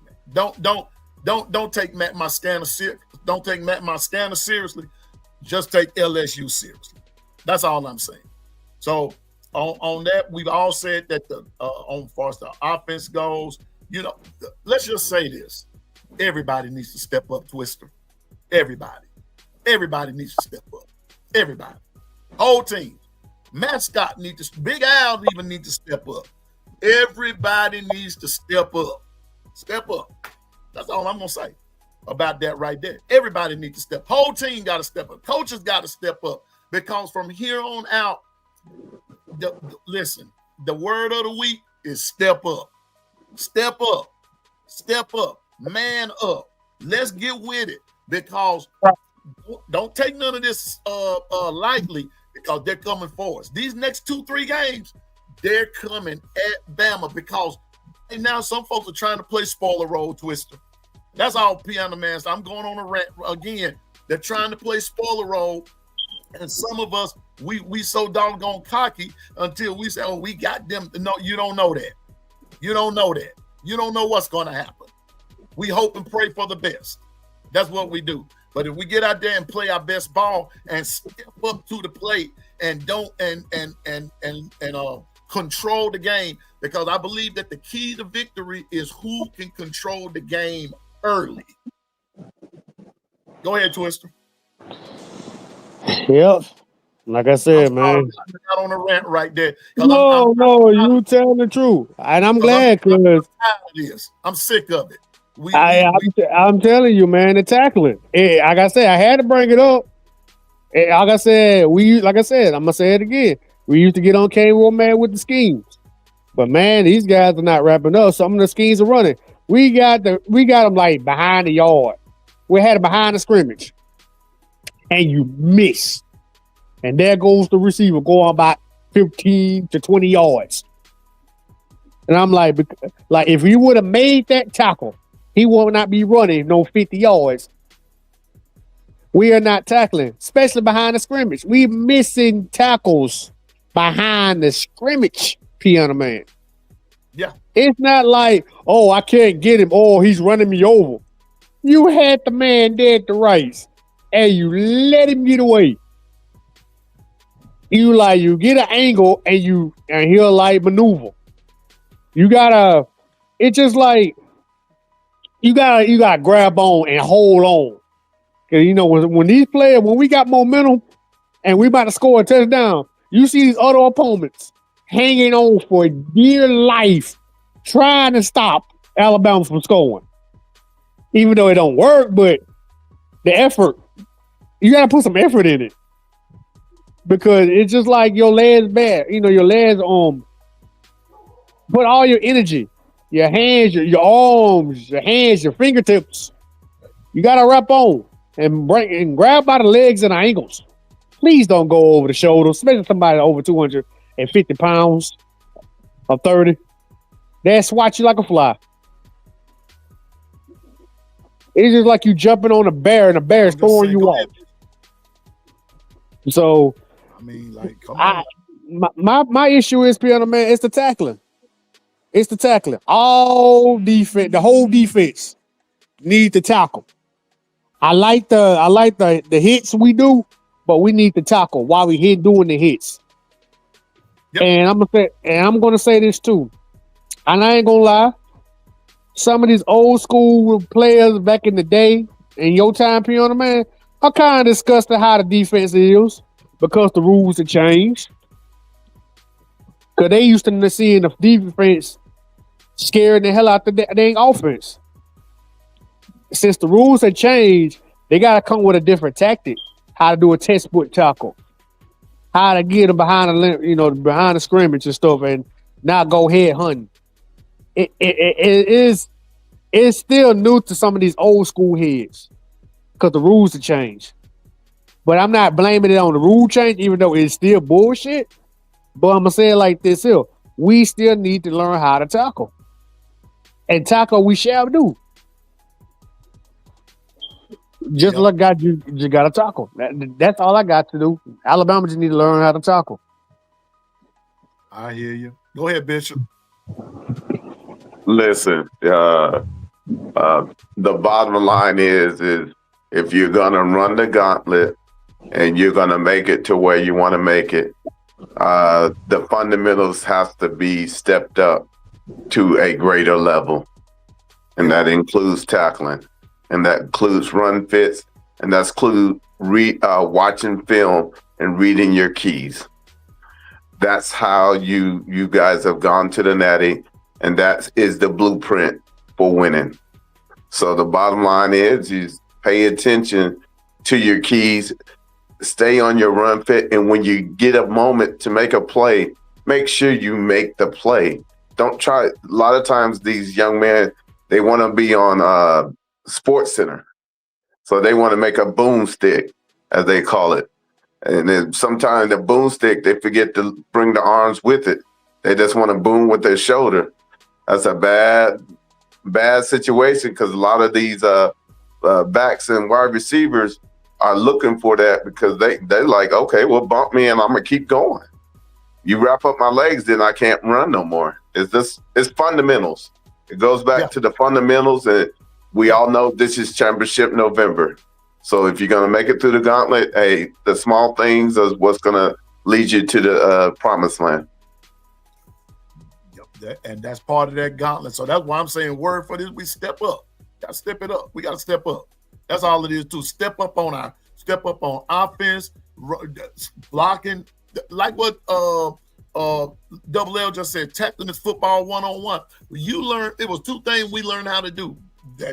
S3: man. Don't take Matt Moscana serious. Don't take Matt Moscana seriously. Just take LSU seriously. That's all I'm saying. So on that, we've all said that on far as the offense goes, you know, let's just say this. Everybody needs to step up, Twister. Everybody needs to step up. Everybody. Whole team. Mascot needs to, Big Al even need to step up. Everybody needs to step up. Step up. That's all I'm going to say about that right there. Everybody needs to step. Whole team got to step up. Coaches got to step up because from here on out, listen, the word of the week is step up. Step up. Step up. Man up. Let's get with it because don't take none of this lightly because they're coming for us. These next 2-3 games, they're coming at Bama because now some folks are trying to play spoiler role, Twister. That's all Piano Man. I'm going on a rant again. They're trying to play spoiler role, and some of us we so doggone cocky until we say, "Oh, we got them." No, you don't know that. You don't know that. You don't know what's going to happen. We hope and pray for the best. That's what we do. But if we get out there and play our best ball and step up to the plate and don't control the game, because I believe that the key to victory is who can control the game early. Go ahead, Twister.
S5: Yep. Like I said, man.
S3: I'm not on a rant right there.
S5: No, you telling the truth. And I'm glad because
S3: I'm sick of it.
S5: I'm telling you, man, the tackling. Like I said, I had to bring it up. Like I said, I'm gonna say it again. We used to get on K-Roll mad with the schemes. But man, these guys are not wrapping up. Some of the schemes are running. We got them like behind the yard. We had it behind the scrimmage. And you miss. And there goes the receiver going about 15 to 20 yards. And I'm like if he would have made that tackle, he would not be running no 50 yards. We are not tackling, especially behind the scrimmage. We're missing tackles behind the scrimmage, Piano Man.
S3: Yeah.
S5: It's not like, oh, I can't get him. Oh, he's running me over. You had the man dead to rights, and you let him get away. You get an angle, and he'll like maneuver. It's just like, you gotta grab on and hold on. Cause you know when these players, when we got momentum and we about to score a touchdown. You see these other opponents hanging on for dear life, trying to stop Alabama from scoring. Even though it don't work, but the effort, you got to put some effort in it. Because it's just like your legs back, your legs put all your energy, your hands, your arms, your hands, your fingertips. You got to wrap on and grab by the legs and the ankles. Please don't go over the shoulders, especially somebody over 250 pounds or 30. They'll swat you like a fly. It's just like you jumping on a bear and a bear is throwing you off. So,
S3: I mean, like, come on.
S5: My issue is, Piano Man, it's the tackling. It's the tackling. All defense, the whole defense need to tackle. I like the hits we do, but we need to tackle while we here doing the hits. Yep. And I'm gonna say this too. And I ain't gonna lie. Some of these old school players back in the day, in your time, Piano Man, are kind of disgusted how the defense is because the rules have changed. Because they used to seeing the defense scaring the hell out the dang offense. Since the rules have changed, they got to come with a different tactic. How to do a textbook tackle. How to get them behind the scrimmage and stuff and not go head hunting. It's still new to some of these old school heads because the rules have changed. But I'm not blaming it on the rule change, even though it's still bullshit. But I'm going to say it like this here. We still need to learn how to tackle. And tackle we shall do. Just like God, you got to tackle. That's all I got to do. Alabama just need to learn how to tackle.
S3: I hear you. Go ahead, Bishop.
S4: Listen, the bottom line is if you're gonna run the gauntlet and you're gonna make it to where you want to make it, the fundamentals have to be stepped up to a greater level, and that includes tackling, and that includes run fits, and that's include watching film and reading your keys. That's how you guys have gone to the Natty. And that is the blueprint for winning. So the bottom line is pay attention to your keys, stay on your run fit, and when you get a moment to make a play, make sure you make the play. Don't try. A lot of times these young men, they want to be on Sports Center. So they want to make a boomstick, as they call it. And then sometimes the boomstick, they forget to bring the arms with it. They just want to boom with their shoulder. That's a bad situation because a lot of these backs and wide receivers are looking for that because they're like, okay, well, bump me and I'm going to keep going. You wrap up my legs, then I can't run no more. It's fundamentals. It goes back to the fundamentals, and we all know this is championship November. So if you're going to make it through the gauntlet, hey, the small things is what's going to lead you to the promised land.
S3: And that's part of that gauntlet. So that's why I'm saying word for this, we step up. Got to step it up. We got to step up. That's all it is to step up on offense, blocking, like what Double L just said, tackling is football one-on-one. You learn, it was two things we learned how to do.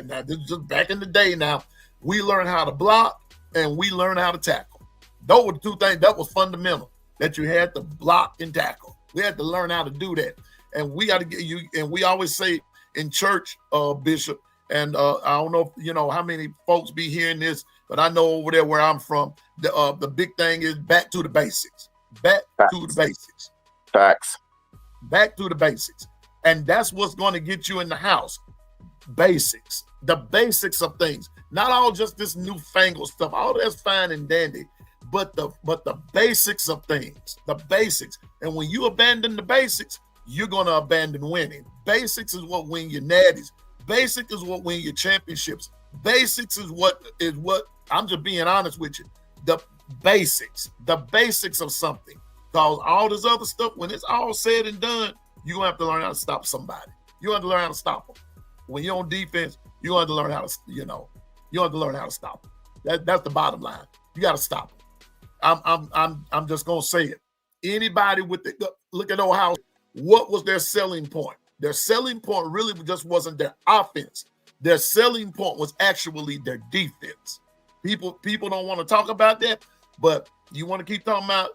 S3: Now, this is just back in the day now. We learned how to block and we learned how to tackle. Those were the two things that was fundamental, that you had to block and tackle. We had to learn how to do that. And we got to get you, and we always say in church, Bishop, and I don't know if, you know how many folks be hearing this, but I know over there where I'm from, the big thing is back to the basics. Back to the basics.
S4: Facts.
S3: Back to the basics. And that's what's going to get you in the house. Basics. The basics of things. Not all just this newfangled stuff. All that's fine and dandy. But the basics of things. The basics. And when you abandon the basics, you're going to abandon winning. Basics is what win your natties. Basics is what win your championships. Basics is what I'm just being honest with you. The basics of something. Because all this other stuff, when it's all said and done, you're going to have to learn how to stop somebody. You have to learn how to stop them. When you're on defense, you have to learn how to, you have to learn how to stop them. That's the bottom line. You got to stop them. I'm just gonna say it. Anybody with the look at Ohio, what was their selling point? Their selling point really just wasn't their offense. Their selling point was actually their defense. People don't want to talk about that, but you want to keep talking about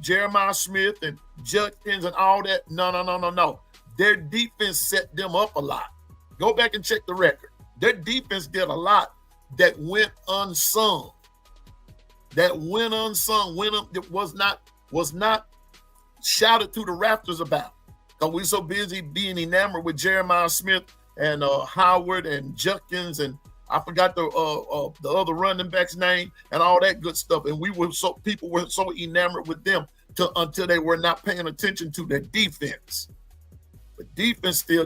S3: Jeremiah Smith and Judkins and all that. No. Their defense set them up a lot. Go back and check the record. Their defense did a lot that went unsung. That was not shouted to the rafters about. Because we're so busy being enamored with Jeremiah Smith and Howard and Judkins and I forgot the other running back's name and all that good stuff. And people were so enamored with them until they were not paying attention to their defense. But defense still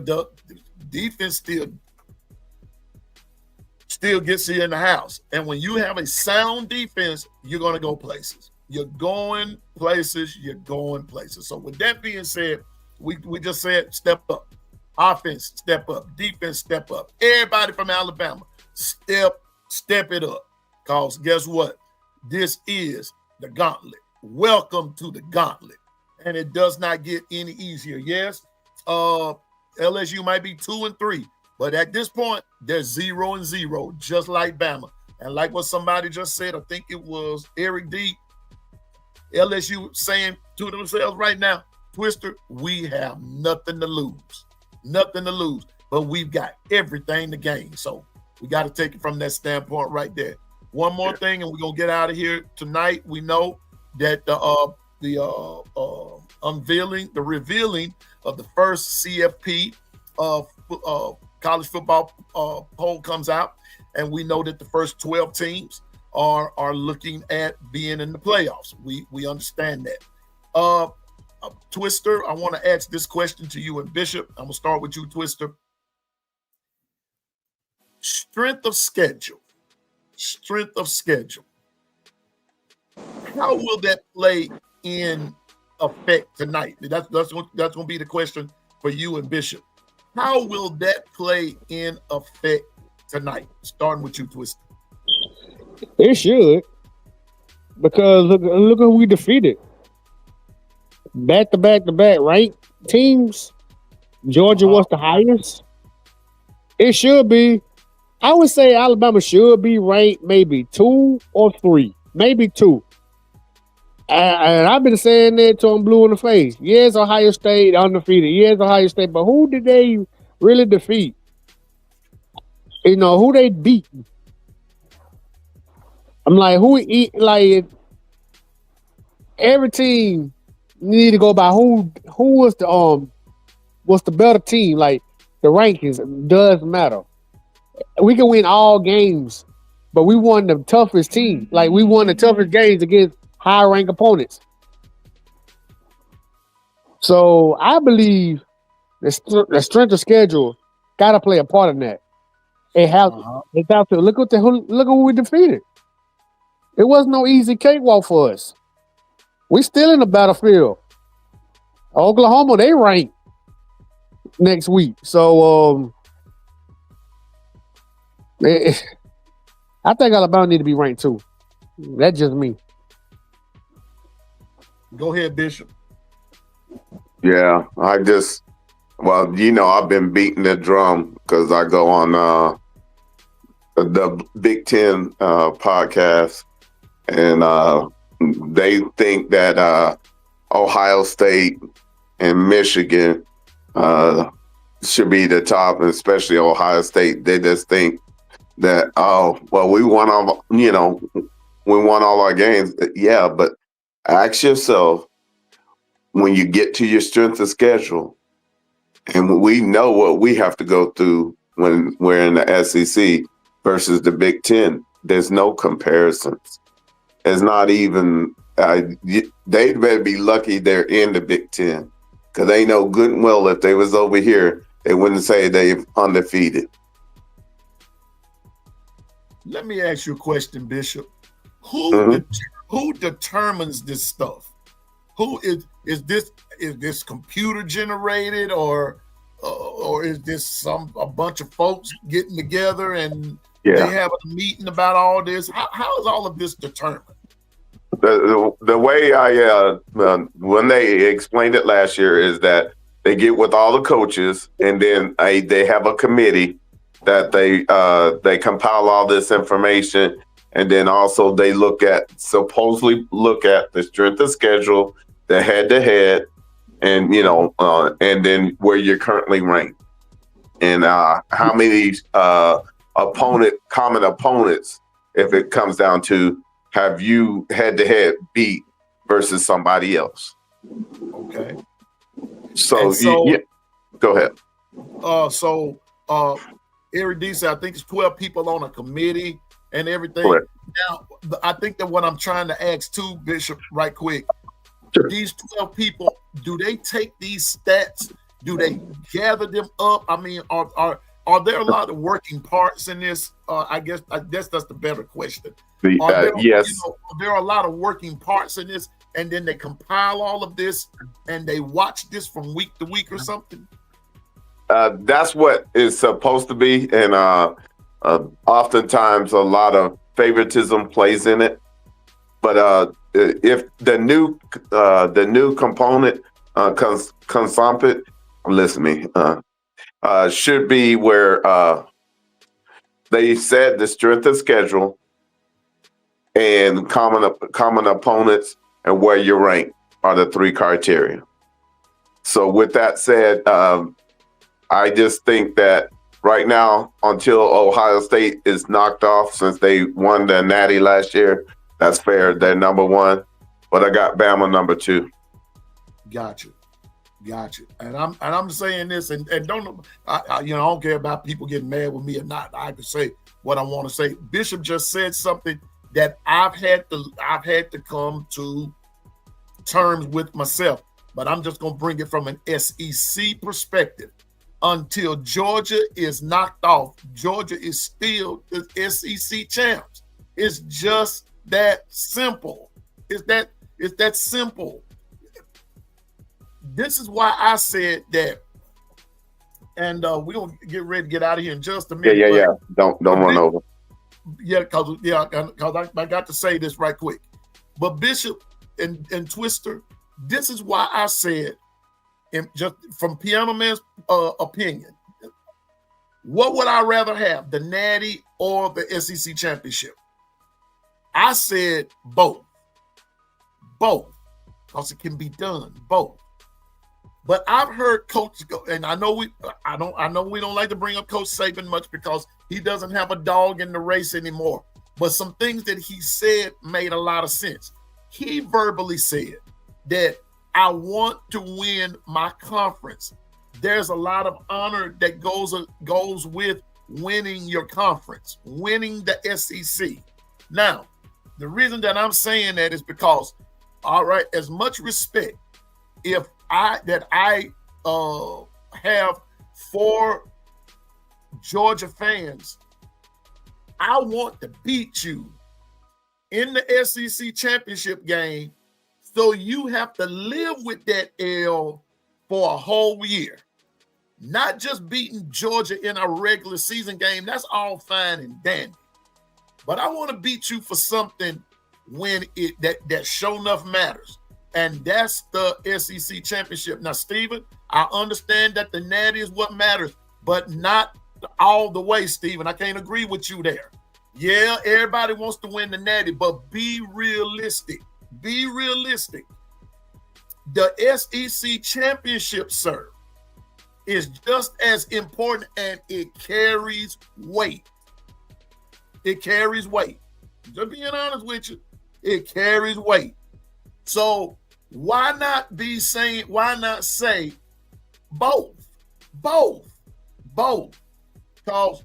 S3: gets you in the house. And when you have a sound defense, you're going to go places. You're going places. So with that being said, we just said step up. Offense, step up. Defense, step up. Everybody from Alabama, step it up. Because guess what? This is the gauntlet. Welcome to the gauntlet. And it does not get any easier. Yes, LSU might be 2-3, but at this point, they're 0-0, just like Bama. And like what somebody just said, I think it was Eric D. LSU saying to themselves right now, Twister, we have nothing to lose. But we've got everything to gain. So we got to take it from that standpoint right there. One more thing, and we're going to get out of here tonight. We know that the revealing of the first CFP college football poll comes out, and we know that the first 12 teams are looking at being in the playoffs. We understand that. Twister, I want to ask this question to you and Bishop. I'm going to start with you, Twister. Strength of schedule. How will that play in effect tonight? That's going to be the question for you and Bishop. How will that play in effect tonight? Starting with you, Twister.
S5: It should, because look who we defeated. Back to back, right? Teams. Georgia was the highest. It should be. I would say Alabama should be ranked maybe 2 or 3, maybe 2. And I've been saying that till I'm blue in the face. Yes, Ohio State undefeated. Yes, Ohio State, but who did they really defeat? Who they beat? I'm like, every team need to go by who was the better team. Like the rankings does matter. We can win all games, but we won the toughest team. Like we won the toughest games against high-ranked opponents. So I believe the strength of schedule got to play a part in that. It has to look who we defeated. It was no easy cakewalk for us. We still in the battlefield. Oklahoma, they rank next week. So I think Alabama need to be ranked too. That's just me.
S3: Go ahead, Bishop.
S4: Yeah, I've been beating the drum because I go on the Big Ten podcast, and they think that Ohio State and Michigan should be the top, and especially Ohio State. They just think that, we won all our games. Yeah, but ask yourself, when you get to your strength of schedule, and we know what we have to go through when we're in the SEC versus the Big Ten, there's no comparisons. It's not even, they better be lucky they're in the Big Ten, because they know good and well if they was over here, they wouldn't say they're undefeated.
S3: Let me ask you a question, Bishop. Who determines this stuff? Who is this computer generated, or is this a bunch of folks getting together and they having a meeting about all this? How is all of this determined?
S4: The way when they explained it last year is that they get with all the coaches, and then they have a committee that they compile all this information, and then also they supposedly look at the strength of schedule, the head to head, and and then where you're currently ranked, and how many common opponents, if it comes down to, have you head to head beat versus somebody else.
S3: Okay.
S4: So go ahead.
S3: Eric D said, I think it's 12 people on a committee and everything.
S4: Correct.
S3: Now, I think that what I'm trying to ask too, Bishop, right quick,
S4: Sure.
S3: these 12 people, do they take these stats? Do they gather them up? I mean, are there a lot of working parts in this? I guess that's the better question.
S4: Yes.
S3: There are a lot of working parts in this, and then they compile all of this and they watch this from week to week or something.
S4: That's what it's supposed to be, and oftentimes a lot of favoritism plays in it. But if the new component consumpit, listen to me, should be where they said the strength of schedule and common opponents and where you rank are the three criteria. So with that said, I just think that right now, until Ohio State is knocked off, since they won the Natty last year, that's fair. They're number one, but I got Bama number two.
S3: Gotcha. And I'm saying this, and I don't care about people getting mad with me or not. I can say what I want to say. Bishop just said something that I've had to come to terms with myself, but I'm just gonna bring it from an SEC perspective. Until Georgia is knocked off, Georgia is still the SEC champs. It's just that simple. It's that simple. This is why I said that, and we're gonna get ready to get out of here in just a minute.
S4: Yeah. Don't run over.
S3: Yeah, because I got to say this right quick. But Bishop and Twister, this is why I said, just from Piano Man's opinion, what would I rather have, the Natty or the SEC championship? I said both, because it can be done, both. But I've heard coaches go, and I know we don't like to bring up Coach Saban much because he doesn't have a dog in the race anymore. But some things that he said made a lot of sense. He verbally said that I want to win my conference. There's a lot of honor that goes with winning your conference, winning the SEC. Now, the reason that I'm saying that is because, all right, as much respect if I have for Georgia fans, I want to beat you in the SEC championship game, so you have to live with that L for a whole year. Not just beating Georgia in a regular season game. That's all fine and dandy. But I want to beat you for something when that sure enough matters. And that's the SEC championship. Now, Stephen, I understand that the Natty is what matters, but not all the way, Stephen. I can't agree with you there. Yeah, everybody wants to win the Natty, but be realistic. Be realistic. The SEC championship, sir, is just as important, and it carries weight. It carries weight. Just being honest with you, it carries weight. So why not say both? Because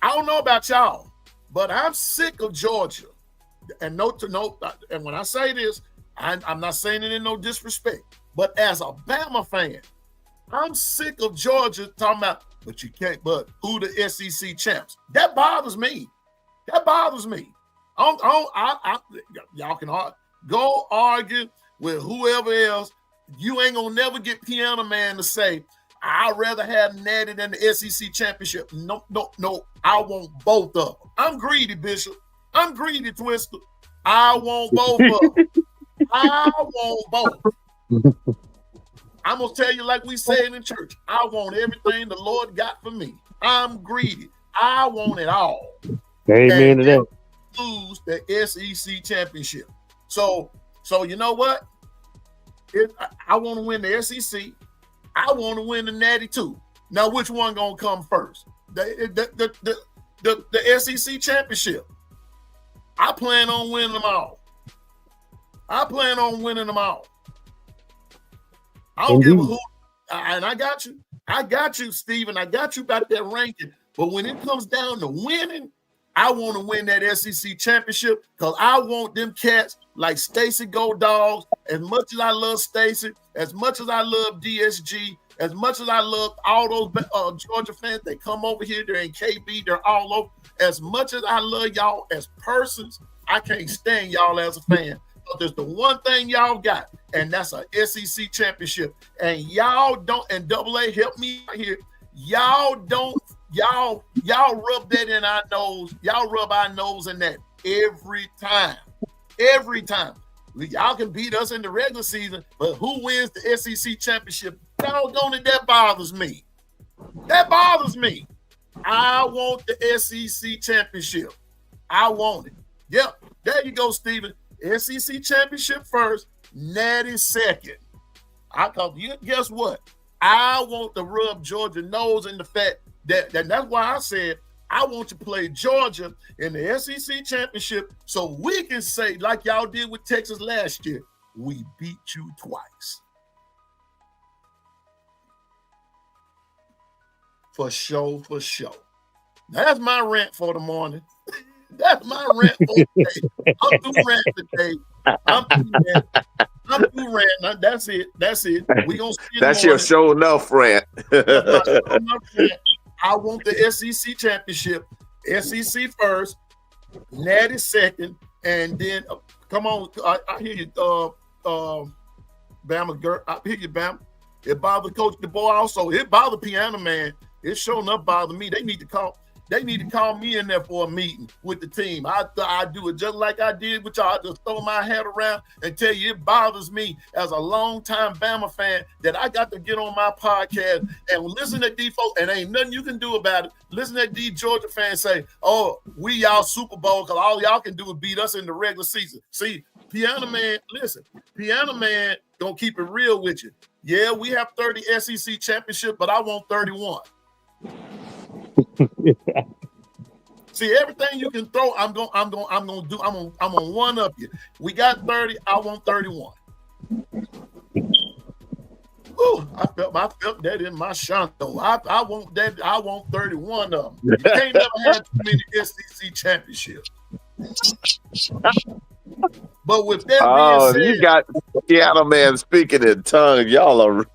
S3: I don't know about y'all, but I'm sick of Georgia. And and when I say this, I'm not saying it in no disrespect, but as a Bama fan, I'm sick of Georgia talking about, but you can't, but who the SEC champs? That bothers me. Y'all can go argue with whoever else. You ain't gonna never get Piano Man to say, I'd rather have Natty than the SEC championship. No. I want both of them. I'm greedy, Bishop. I'm greedy, Twister. I want both of them. I want both. I'm going to tell you like we said in church, I want everything the Lord got for me. I'm greedy. I want it all.
S5: Amen to that.
S3: Lose the SEC championship. So you know what? I want to win the SEC. I want to win the Natty too. Now, which one gonna come first? The SEC championship. I plan on winning them all. I don't give a who. And I got you. I got you, Steven. I got you about that ranking. But when it comes down to winning, I want to win that SEC championship because I want them cats like Stacy Go Dogs. As much as I love Stacy, as much as I love DSG, as much as I love all those Georgia fans, they come over here, they're in KB, they're all over. As much as I love y'all as persons, I can't stand y'all as a fan. But there's the one thing y'all got, and that's a SEC championship. And y'all don't, and AA help me out here, y'all rub that in our nose. Y'all rub our nose in that every time. Every time. Y'all can beat us in the regular season, but who wins the SEC championship? Doggone it, that bothers me. That bothers me. I want the SEC championship. I want it. Yep, there you go, Steven. SEC championship first, Natty second. Guess what? I want to rub Georgia nose in the fact that's why I said I want to play Georgia in the SEC championship so we can say, like y'all did with Texas last year, we beat you twice. For sure. Now, that's my rant for the morning. That's my rant for today. I'm through rant today. I'm through rant. That's it. We gonna see.
S4: That's your show enough rant.
S3: I want the SEC championship. SEC first, Natty second, and then come on. I hear you, Bama girl. I hear you, Bama. It bothered Coach DeBoer also. It bothered Piano Man. It sure enough bothered me. They need to call me in there for a meeting with the team. I do it just like I did with y'all. I just throw my hat around and tell you it bothers me as a longtime Bama fan that I got to get on my podcast and listen to these folks, and ain't nothing you can do about it. Listen to these Georgia fans say, oh, we y'all Super Bowl because all y'all can do is beat us in the regular season. See, Piano Man, listen, Piano Man gonna keep it real with you. Yeah, we have 30 SEC championships, but I want 31. See, everything you can throw, I'm gonna one up you. We got 30, I want 31. Ooh, I felt that in my shanto. I want that. I want 31 of them. You can't never have too many SEC championships. But with that being said,
S4: you got Piano Man speaking in tongues. Y'all are,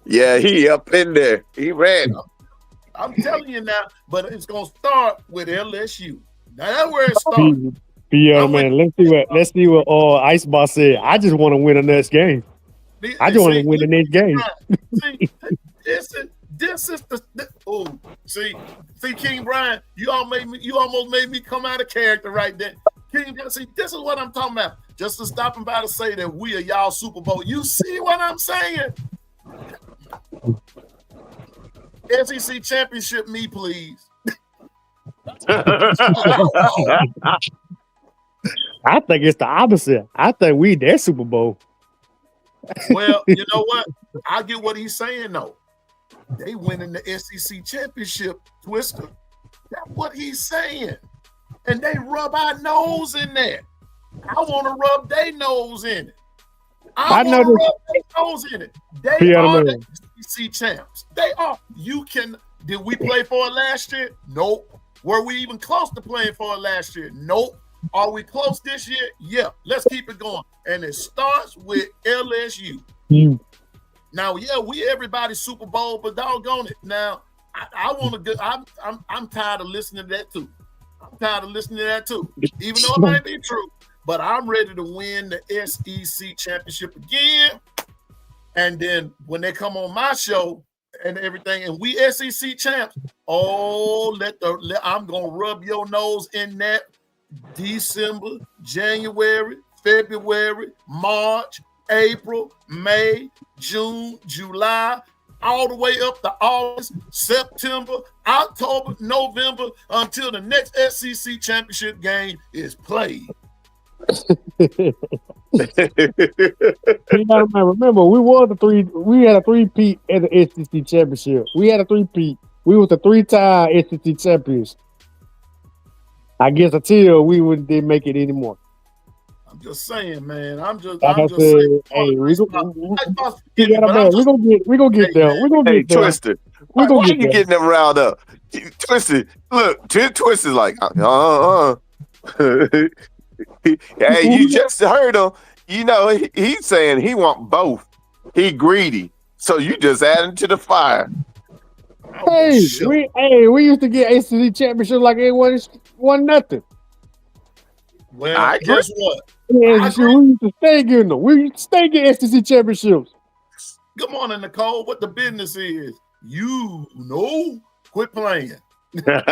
S4: yeah, he up in there. He ran.
S3: I'm telling you now, but it's gonna start with LSU. Now that's where it starts.
S5: Yeah, man. Let's see what Ice Boss said. I just want to win the next game. I just want to win the next game.
S3: See, this is the see, King Brian, you almost made me come out of character right there. King, see, this is what I'm talking about. Just to stop and by to say that we are y'all Super Bowl. You see what I'm saying? SEC championship, me please.
S5: I think it's the opposite. I think we their Super Bowl.
S3: Well, you know what? I get what he's saying though. They winning the SEC championship, Twister. That's what he's saying. And they rub our nose in there. I want to rub their nose in it. I want to rub their nose in it. They are the SEC champs. They are. Did we play for it last year? Nope. Were we even close to playing for it last year? Nope. Are we close this year? Yeah. Let's keep it going. And it starts with LSU. Now, yeah, we everybody's Super Bowl, but doggone it. Now, I want to go. I'm tired of listening to that too. Even though it might be true. But I'm ready to win the SEC championship again. And then when they come on my show and everything, and we SEC champs, I'm gonna rub your nose in that. December, January, February, March, April, May, June, July, all the way up to August, September, October, November, until the next SEC championship game is played.
S5: Remember, we had a three-peat at the SEC championship. We had a three-peat. We were the 3-time SEC champions. I guess until we didn't make it anymore.
S3: I'm just saying, man. I'm just
S5: saying. Hey, we're gonna get there. We're gonna get there.
S4: Twisted. Why you getting them riled up? Twisted. Look, Twisted like, Hey, you just heard him. You know, he's saying he want both. He greedy. So you just adding to the fire.
S5: Hey, we used to get SEC championships like it wasn't nothing.
S3: Well, guess what?
S5: Yeah, we used to stay getting them. We used to stay getting SEC championships.
S3: Good morning, Nicole. What the business is? You know, quit playing.
S5: We're talking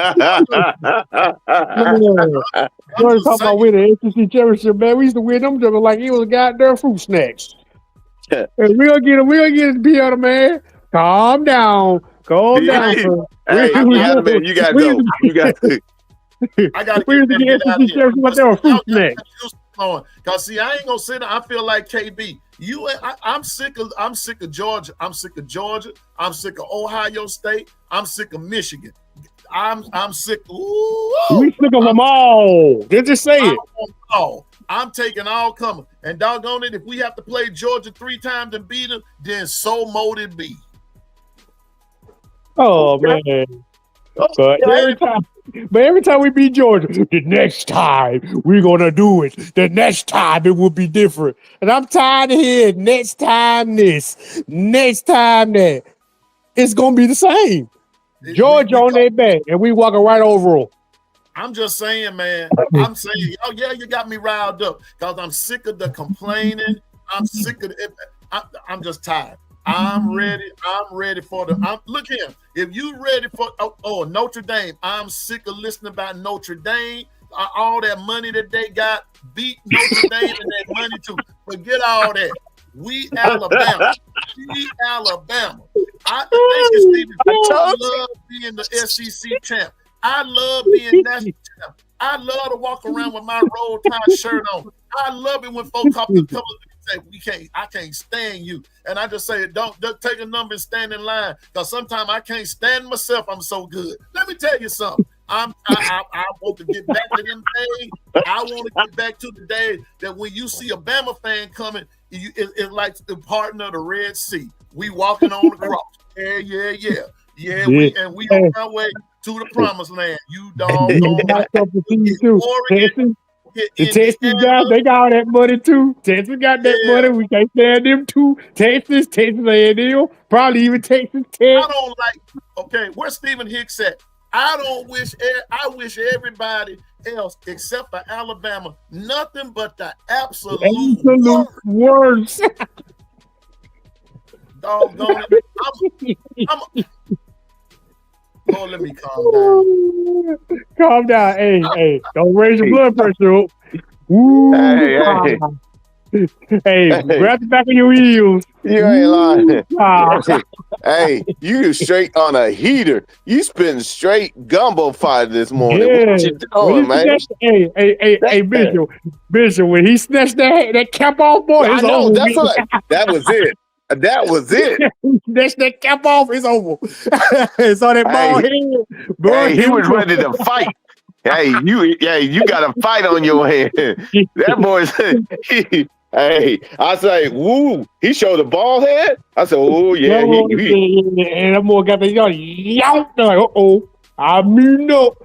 S5: about winning SEC championship, man. We used to win them like it was goddamn fruit snacks. And we'll get it, Piano, man. Calm down. Calm down, sir.
S4: Hey, Piano, man, you gotta go. You got to.
S3: I got
S5: to get SEC championship, but they were fruit snacks.
S3: Cause see, I ain't gonna sit there. I feel like KB. I'm sick of Georgia. I'm sick of Georgia. I'm sick of Ohio State. I'm sick of Michigan. I'm sick.
S5: We sick of them all. Just say it.
S3: I'm taking all coming. And doggone it, if we have to play Georgia 3 times and beat them, then so mote it be.
S5: Oh man. But every time we beat Georgia, the next time we're gonna do it. The next time it will be different. And I'm tired of hearing next time this, next time that. It's gonna be the same. Georgia on their back, and we walking right over them.
S3: I'm just saying, man. I'm saying, oh yeah, you got me riled up because I'm sick of the complaining. I'm sick of it. I'm just tired. I'm ready. I'm ready for look here. If you ready for Notre Dame, I'm sick of listening about Notre Dame. All that money that they got, beat Notre Dame and that money too. Forget all that. We Alabama. I love being the SEC champ. I love being national champ. I love to walk around with my roll tie shirt on. I love it when folks come and say, I can't stand you. And I just say, don't take a number and stand in line. Because sometimes I can't stand myself. I'm so good. Let me tell you something. I want to get back to them days. I want to get back to the day that when you see a Bama fan coming, it's like the parting of the Red Sea. We walking on the cross. Yeah. We on our way to the promised land. You doggone
S5: The Texas guys, they got all that money too. Texas got that money. We can't stand them too. Texas A&M, probably even Texas Tech.
S3: I don't like. Where's Stephen Hicks at? I wish everybody else except for Alabama nothing but the absolute
S5: worst.
S3: Doggone it. Lord, let me calm down.
S5: Calm down. Hey, don't raise your blood pressure up. Ooh, hey, grab the back of your heels.
S4: You ain't lying. Hey, you straight on a heater. You spitting straight gumbo fire this morning.
S5: Yeah.
S4: What you doing, man?
S5: Hey, Bishop, when he snatched that cap off, boy,
S4: I know, that was it. That was it.
S5: That's that cap off. It's over. It's on that ball head. Bro,
S4: he was ready to fight. You got a fight on your hand. That boy's. I say, woo. He showed the ball head. I said, oh yeah.
S5: And that boy got the yout. They're like, I mean no.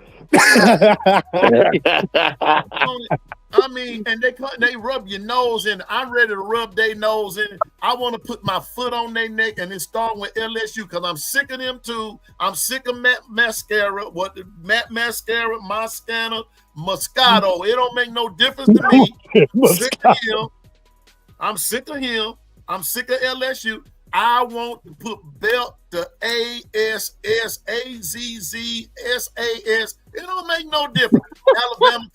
S3: I mean, and they rub your nose in. I'm ready to rub their nose in. I want to put my foot on their neck and then start with LSU because I'm sick of them too. I'm sick of Matt Mascara. Mascana, Moscato. It don't make no difference to me. I'm sick of him. I'm sick of LSU. I want to put belt to ASSAZZSAS. It don't make no difference. Alabama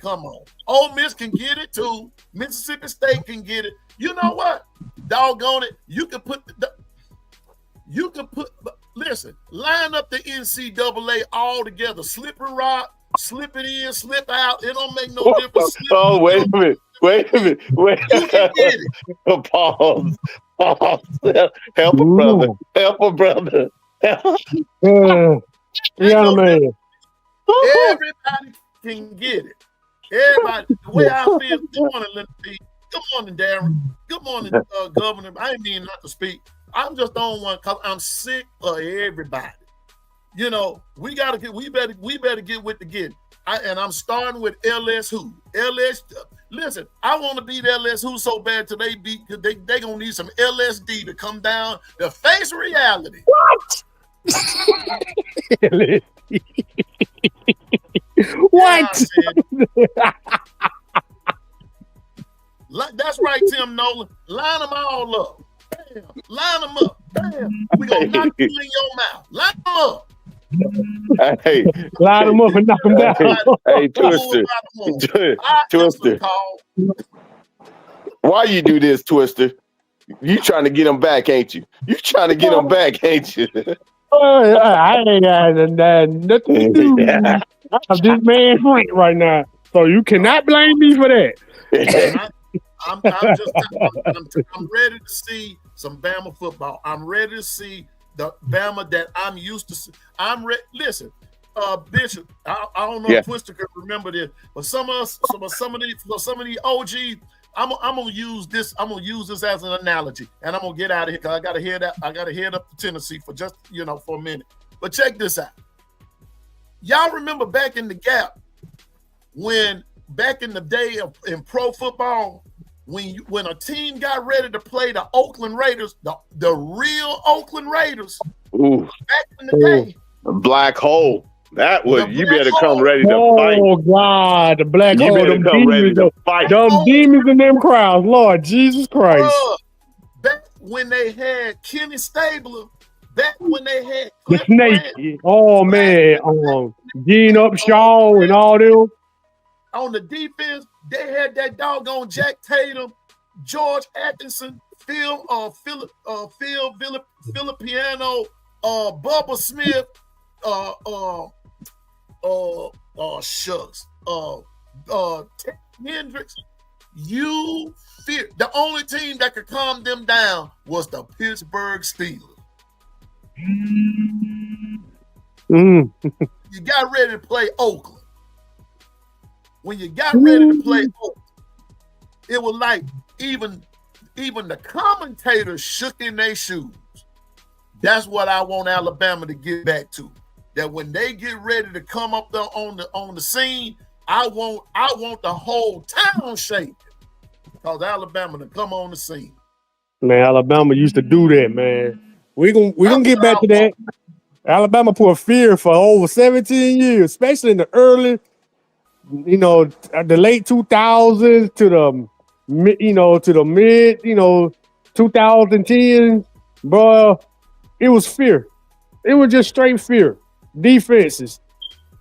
S3: come on. Ole Miss can get it too. Mississippi State can get it. You know what? Doggone it. You can put listen, line up the NCAA all together. Slip and rock, slip it in, slip out. It don't make no difference.
S4: Oh, wait a minute.
S3: You can get it.
S4: Pause. Help a brother. Help a brother.
S5: Piano man.
S3: Everybody can get it. Everybody. The way I feel. Good morning, Linda B. Good morning, Darren. Good morning, Governor. I ain't mean not to speak. I'm just on one because I'm sick of everybody. You know, we better get with the getting. And I'm starting with LSU. Listen, I want to beat LSU so bad till they beat, because they gonna need some LSD to come down to face reality.
S5: What? What?
S3: That's right, Tim Nolan. Line them all up. Bam. Line them up. Bam. We gonna knock you in your mouth. Line them up.
S4: Hey,
S5: line them up and knock them down.
S4: Hey, Twister. Twister. Why you do this, Twister? You trying to get them back, ain't you? You trying to get them back, ain't you?
S5: I ain't got nothing to do. I'm this man's rent right now, so you cannot blame me for that.
S3: I'm ready to see some Bama football. I'm ready to see the Bama that I'm used to. Listen, Bishop. I don't know if Twister can remember this, but some of the OGs. I'm gonna use this. I'm gonna use this as an analogy, and I'm gonna get out of here because I gotta head up to Tennessee for just for a minute. But check this out. Y'all remember back in the Gap back in the day in pro football, when a team got ready to play the Oakland Raiders, the real Oakland Raiders, back in the day,
S4: black hole. That was you better come ready to fight.
S5: Oh God, the black hole.
S4: You better come ready to fight.
S5: Them demons in them crowds, Lord Jesus Christ.
S3: Back when they had Kenny Stabler, back when they had
S5: the Snake.
S3: Grant,
S5: oh man, Gene Upshaw and all them.
S3: On the defense, they had that doggone Jack Tatum, George Atkinson, Phil Filippiano, Bubba Smith, Ted Hendricks. You fear the only team that could calm them down was the Pittsburgh Steelers. You got ready to play Oakland. When you got ready to play Oakland, it was like even the commentators shook in their shoes. That's what I want Alabama to get back to. That when they get ready to come up there on the scene, I want the whole town shaking. Because Alabama to come on the scene.
S5: Man, Alabama used to do that, man. We gonna get back to that. Alabama put fear for over 17 years, especially in the early, the late 2000s to the mid, 2010s, bro. It was fear. It was just straight fear. Defenses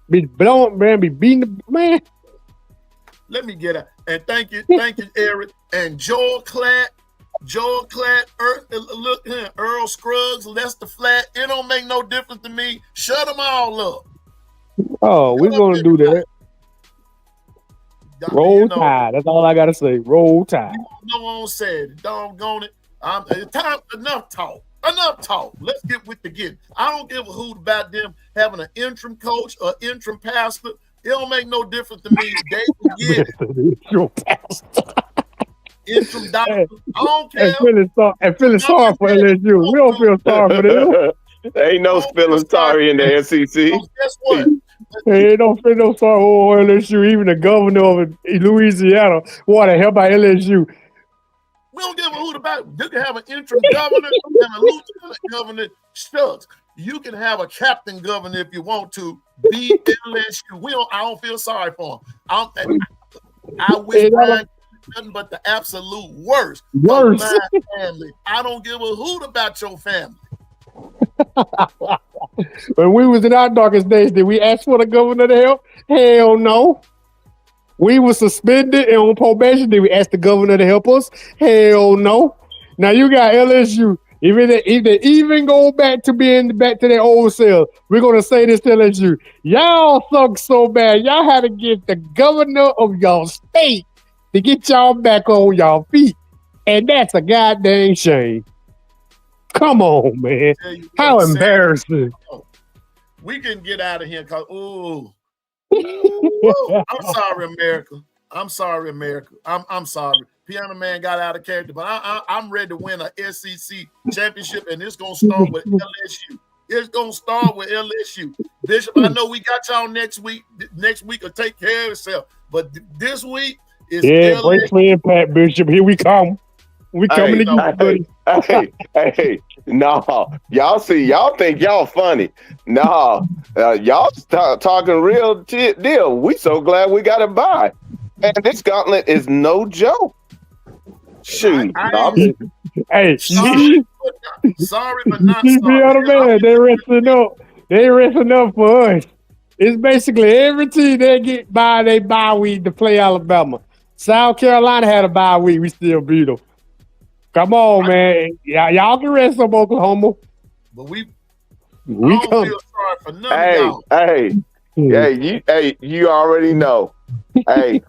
S5: be blowing, man, be beating the man.
S3: Let me get it. And thank you, Eric. And Joel Klatt, Earl Scruggs, Lester Flatt. It don't make no difference to me. Shut them all up.
S5: Oh, we're gonna do that. Roll Tide. That's all I gotta say. Roll Tide.
S3: No one said it. Doggone it. Enough talk. Enough talk. Let's get with the get. I don't give a hoot about them having an interim coach or interim pastor. It don't make no difference to me. They can get it. Interim doctor. I don't care.
S5: And feeling sorry for LSU. We don't feel sorry for them.
S4: Ain't no feeling sorry in the SEC.
S3: So guess what?
S5: Hey, don't feel no sorry for LSU. Even the governor of Louisiana want to help out LSU.
S3: We don't give a hoot about it. You can have an interim governor and a lieutenant governor. Shucks. You can have a captain governor if you want to. Be LSU. I don't feel sorry for him. I wish nothing but the absolute worst.
S5: Worse.
S3: My family. I don't give a hoot about your family.
S5: When we was in our darkest days, did we ask for the governor to help? Hell no. We were suspended and on probation. Did we ask the governor to help us? Hell no. Now you got LSU. If they even go back to their old self, we're gonna say this to LSU. Y'all suck so bad. Y'all had to get the governor of y'all state to get y'all back on y'all feet. And that's a goddamn shame. Come on, man. How embarrassing.
S3: We can get out of here because I'm sorry, America. I'm sorry, America. I'm sorry. Piano Man got out of character, but I'm ready to win a SEC championship, and it's gonna start with LSU. It's gonna start with LSU. Bishop, I know we got y'all next week. Next week will take care of itself, but this week is
S5: LSU. Brace for impact, Bishop. Here we come. We coming to you, buddy.
S4: Hey, no, y'all think y'all funny. No, y'all talking real deal. We so glad we got a bye. And this gauntlet is no joke. Shoot.
S5: Hey,
S3: sorry, but not sorry.
S5: Man, they resting up. They resting up for us. It's basically every team they get by, they bye week to play Alabama. South Carolina had a bye week. We still beat them. Come on, man. Y'all can rest up Oklahoma.
S3: But we don't
S5: come.
S3: feel sorry for none of
S4: y'all. You already know. Hey,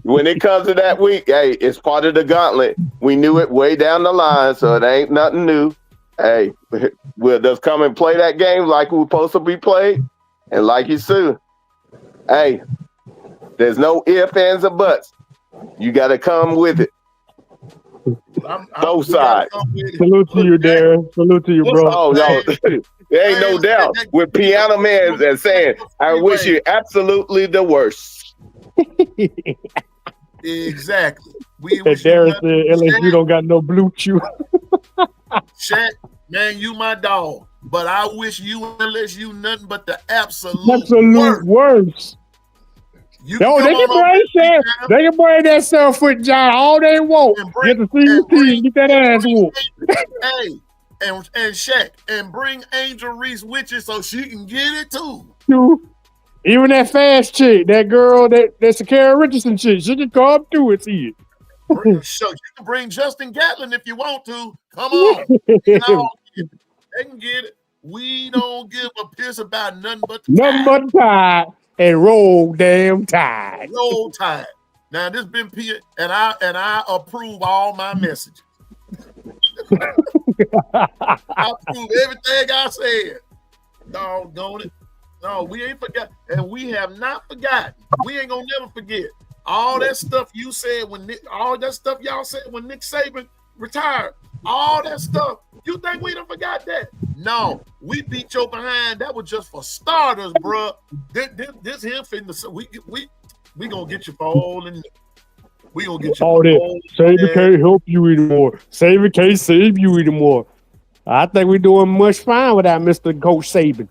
S4: when it comes to that week, it's part of the gauntlet. We knew it way down the line, so it ain't nothing new. Hey, we'll just come and play that game like we're supposed to be played. And like you said, hey, there's no ifs, ands, or buts. You got to come with it. Both sides.
S5: Salute to you, Darren. Salute to you, bro.
S4: Oh, no. There ain't no doubt. With Piano Man and saying, I wish you absolutely the worst.
S3: Exactly.
S5: And Darren said, LSU don't got no blue chew.
S3: Shaq, man, you my dog. But I wish you and LSU nothing but the absolute worst.
S5: They can bring that 7-foot giant all they want. Get the CFP, get that ass whooped.
S3: Hey, and Shaq, and bring Angel Reese with you so she can get it too.
S5: Even that fast chick, that girl, that Shakira Richardson chick, she can come through and see it.
S3: You can bring Justin Gatlin if you want to. Come on. They can get it. We don't give a piss about nothing but the
S5: tide. And roll damn tide.
S3: Roll tide. Now this been and I approve all my messages. I approve everything I said. Doggone it. No, we ain't forgot, and we have not forgotten. We ain't gonna never forget all that stuff you said all that stuff y'all said when Nick Saban retired. All that stuff. You think we done forgot that? No, we beat your behind. That was just for starters, bro. This him finna. We gonna get you for all in. We gonna get you.
S5: All that. Saban can't help you anymore. Saban can't save you anymore. I think we're doing much fine without Mr. Coach Saban.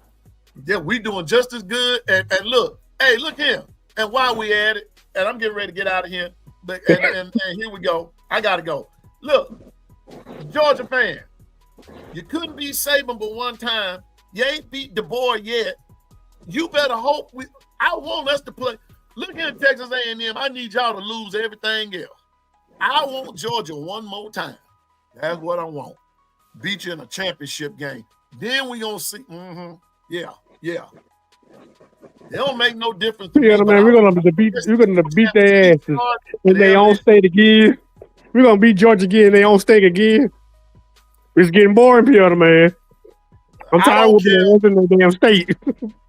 S3: Yeah, we doing just as good. And look, hey, look here. And while we at it, and I'm getting ready to get out of here. But and here we go. I gotta go. Look, Georgia fan, you couldn't beat Saban but one time. You ain't beat the boy yet. You better hope I want us to play. Look here, Texas A&M. I need y'all to lose everything else. I want Georgia one more time. That's what I want. Beat you in a championship game. Then we gonna see. Yeah. It don't make no difference.
S5: Yeah, man, we're gonna beat their asses in their own state again. We're gonna beat Georgia again in their own state again. It's getting boring, Peter, man. I'm tired of being in their damn state.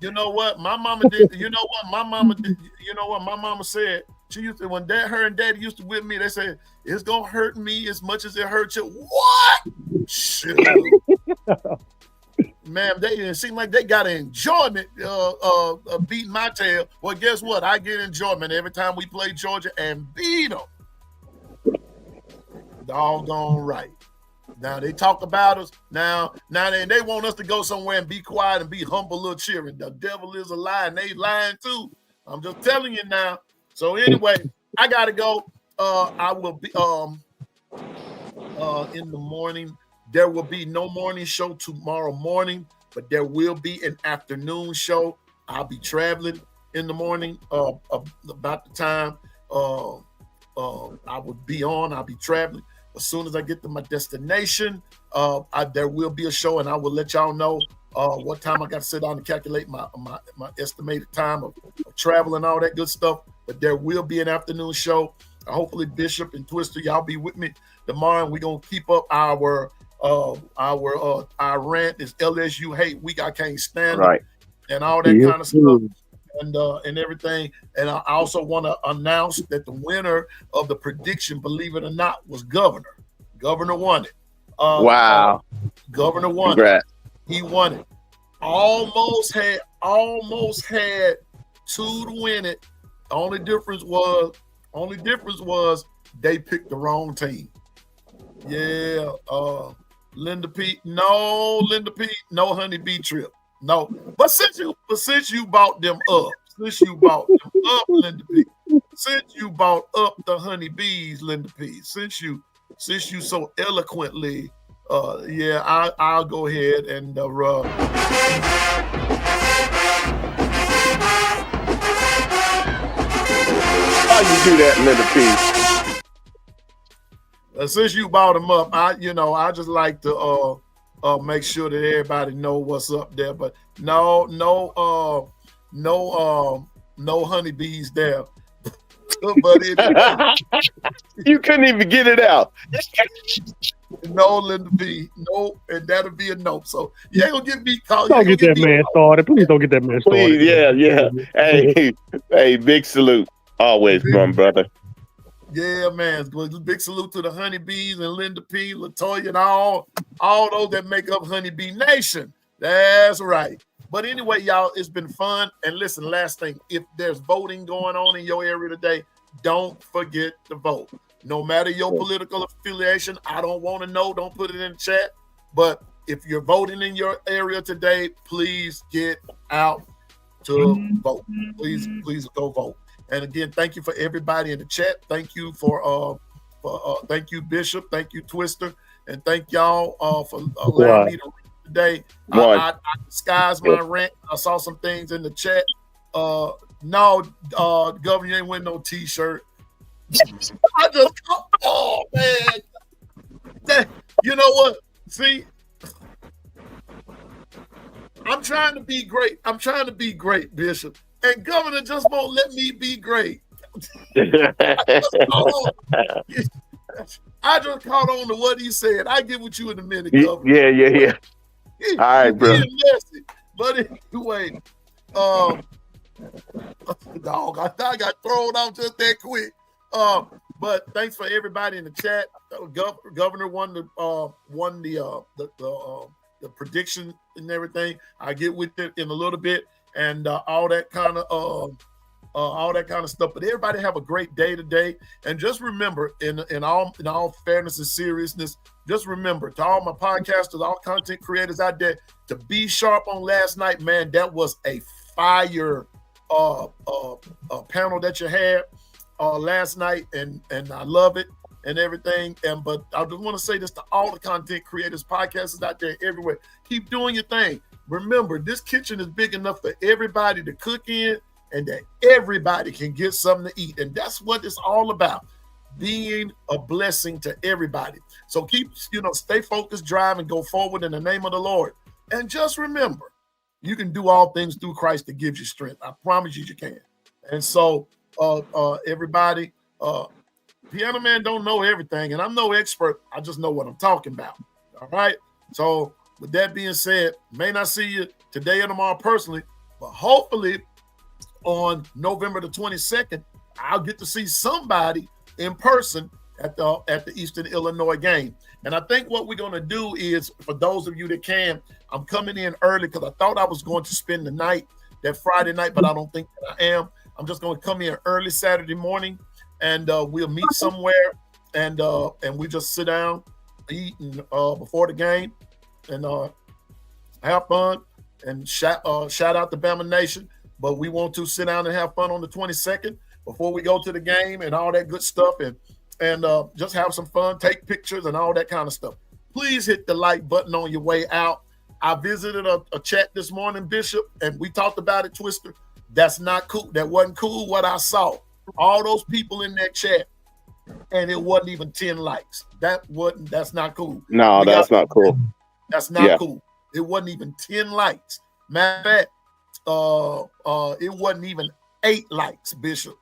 S3: You know what? My mama did. You know what? My mama did. You know what? My mama said. She used to, when her and daddy used to whip me, they said, it's gonna hurt me as much as it hurts you. What? Shit. Man, it seemed like they got enjoyment beating my tail. Well, guess what? I get enjoyment every time we play Georgia and beat them. Doggone right. Now they talk about us. Now they want us to go somewhere and be quiet and be humble, little cheering. The devil is a lie, and they lying too. I'm just telling you now. So anyway, I gotta go. I will be in the morning. There will be no morning show tomorrow morning, but there will be an afternoon show. I'll be traveling in the morning about the time I would be on. I'll be traveling. As soon as I get to my destination, there will be a show, and I will let y'all know what time I got to sit down and calculate my estimated time of travel and all that good stuff. But there will be an afternoon show. Hopefully, Bishop and Twister, y'all be with me tomorrow. And we're gonna keep up our rant is LSU hate week. I can't stand it, and all that kind of stuff. And everything. And I also want to announce that the winner of the prediction, believe it or not, was Governor. Governor won it.
S6: Wow.
S3: Governor won
S6: Congrats.
S3: it. He won it. Almost had 2 to win it. Only difference was they picked the wrong team. Yeah. Linda P. No honeybee trip. No, but since you bought them up, Linda P, since you bought up the honeybees, Linda P, since you so eloquently, I'll go ahead and
S4: How you do that, Linda P?
S3: Since you bought them up, I just like to make sure that everybody know what's up there. But no honeybees there. But
S4: You couldn't even get it out.
S3: no, Linda B, no, and that'll be a no. So you ain't gonna get me caught.
S5: Don't get that man started. Please don't get that man started.
S4: Please, yeah. Hey, big salute. Always, my brother.
S3: Yeah, man. Big salute to the honeybees and Linda P, Latoya, and all those that make up Honeybee Nation. That's right. But anyway, y'all, it's been fun. And listen, last thing, if there's voting going on in your area today, don't forget to vote. No matter your political affiliation, I don't want to know. Don't put it in the chat. But if you're voting in your area today, please get out to vote. Please go vote. And again, thank you for everybody in the chat. Thank you thank you, Bishop. Thank you, Twister. And thank y'all for allowing me to read today. I disguised my rant. I saw some things in the chat. No, Governor, you ain't wearing no t-shirt. Man. You know what? See, I'm trying to be great. Bishop. And Governor just won't let me be great. I just caught on to what he said. I get with you in a minute, Governor.
S4: Yeah. All right, bro.
S3: But anyway, dog, I got thrown out just that quick. But thanks for everybody in the chat. Governor won the prediction and everything. I get with it in a little bit. And all that kind of stuff. But everybody have a great day today. And just remember, in all fairness and seriousness, just remember to all my podcasters, all content creators out there, to be sharp on last night, man. That was a fire panel that you had last night, and I love it and everything. But I just want to say this to all the content creators, podcasters out there everywhere. Keep doing your thing. Remember, this kitchen is big enough for everybody to cook in, and that everybody can get something to eat. And that's what it's all about, being a blessing to everybody. So keep, stay focused, drive, and go forward in the name of the Lord. And just remember, you can do all things through Christ that gives you strength. I promise you can. And so, everybody, Piano Man don't know everything, and I'm no expert. I just know what I'm talking about. All right? So, with that being said, may not see you today or tomorrow personally, but hopefully on November the 22nd, I'll get to see somebody in person at the Eastern Illinois game. And I think what we're going to do is, for those of you that can, I'm coming in early because I thought I was going to spend the night, that Friday night, but I don't think that I am. I'm just going to come in early Saturday morning, and we'll meet somewhere, and we just sit down, eat, and before the game, and have fun, and shout out to Bama Nation. But we want to sit down and have fun on the 22nd. before we go to the game and all that good stuff, and just have some fun, take pictures and all that kind of stuff. Please hit the like button on your way out. I visited a chat this morning, Bishop, and we talked about it, Twister. That's not cool. That wasn't cool what I saw. All those people in that chat, and it wasn't even 10 likes. That's not cool.
S4: No, that's not cool.
S3: That's not cool. It wasn't even 10 likes. Matter of fact, it wasn't even 8 likes, Bishop.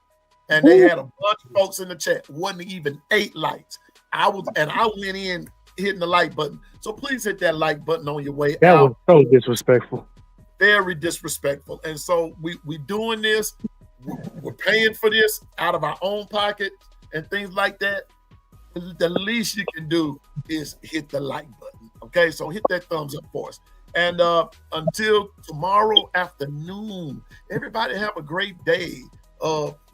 S3: And they had a bunch of folks in the chat. Wasn't even 8 likes. I went in hitting the like button. So please hit that like button on your way out.
S5: That was so disrespectful.
S3: Very disrespectful. And so we doing this. We're paying for this out of our own pocket and things like that. The least you can do is hit the like button. Okay, so hit that thumbs up for us. And until tomorrow afternoon, everybody have a great day.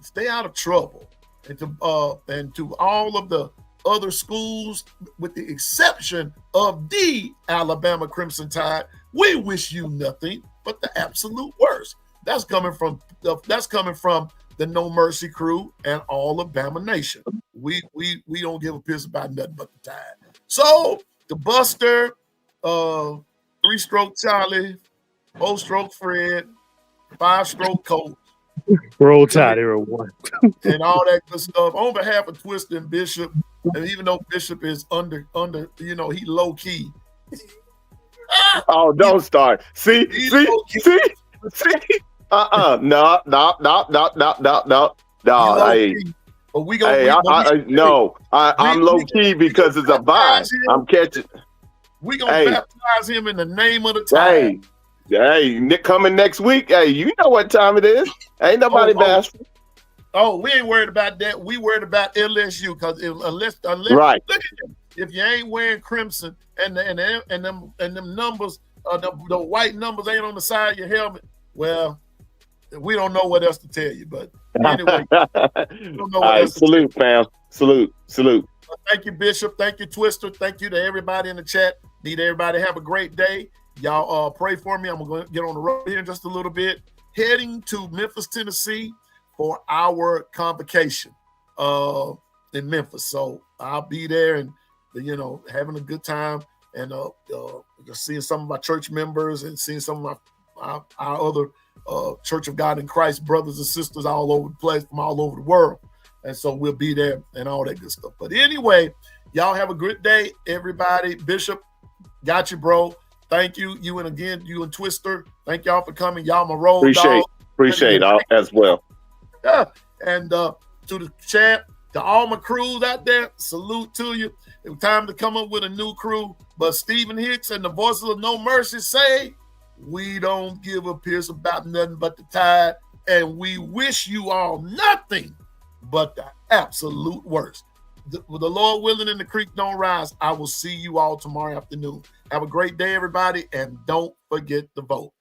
S3: Stay out of trouble. And to all of the other schools, with the exception of the Alabama Crimson Tide, we wish you nothing but the absolute worst. That's coming from the No Mercy crew and all of Bama Nation. We don't give a piss about nothing but the Tide. So the Buster, 3-stroke Charlie, 4-stroke Fred, 5-stroke Coach,
S5: Roll Tide, everyone.
S3: and all that good stuff. On behalf of Twister and Bishop, and even though Bishop is under, he low key.
S4: Oh, don't start. See. No. Hey,
S3: but we gonna.
S4: I'm low key because it's a vibe. I'm catching.
S3: We gonna baptize him in the name of the Tide.
S4: Hey, Nick coming next week. Hey, you know what time it is. Ain't nobody bashful.
S3: Oh, we ain't worried about that. We worried about LSU because unless
S4: right.
S3: Look at them. If you ain't wearing crimson and them numbers, the white numbers ain't on the side of your helmet, well, we don't know what else to tell you. But anyway, we don't know what else
S4: salute, fam. Salute.
S3: Thank you, Bishop. Thank you, Twister. Thank you to everybody in the chat. Need everybody to have a great day. Y'all pray for me. I'm going to get on the road here in just a little bit. Heading to Memphis, Tennessee for our convocation in Memphis. So I'll be there and, having a good time and seeing some of my church members and seeing some of our other Church of God in Christ brothers and sisters all over the place from all over the world. And so we'll be there and all that good stuff. But anyway, y'all have a good day, everybody. Bishop, got you, bro. Thank you. You and Twister. Thank y'all for coming. Y'all my road dog.
S4: Appreciate all as well.
S3: Yeah. And to the chat, to all my crews out there, salute to you. It was time to come up with a new crew. But Stephen Hicks and the Voices of No Mercy say, we don't give a piss about nothing but the Tide. And we wish you all nothing but the absolute worst. With the Lord willing and the creek don't rise, I will see you all tomorrow afternoon. Have a great day, everybody, and don't forget to vote.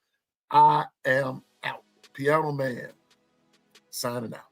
S3: I am out. Piano Man, signing out.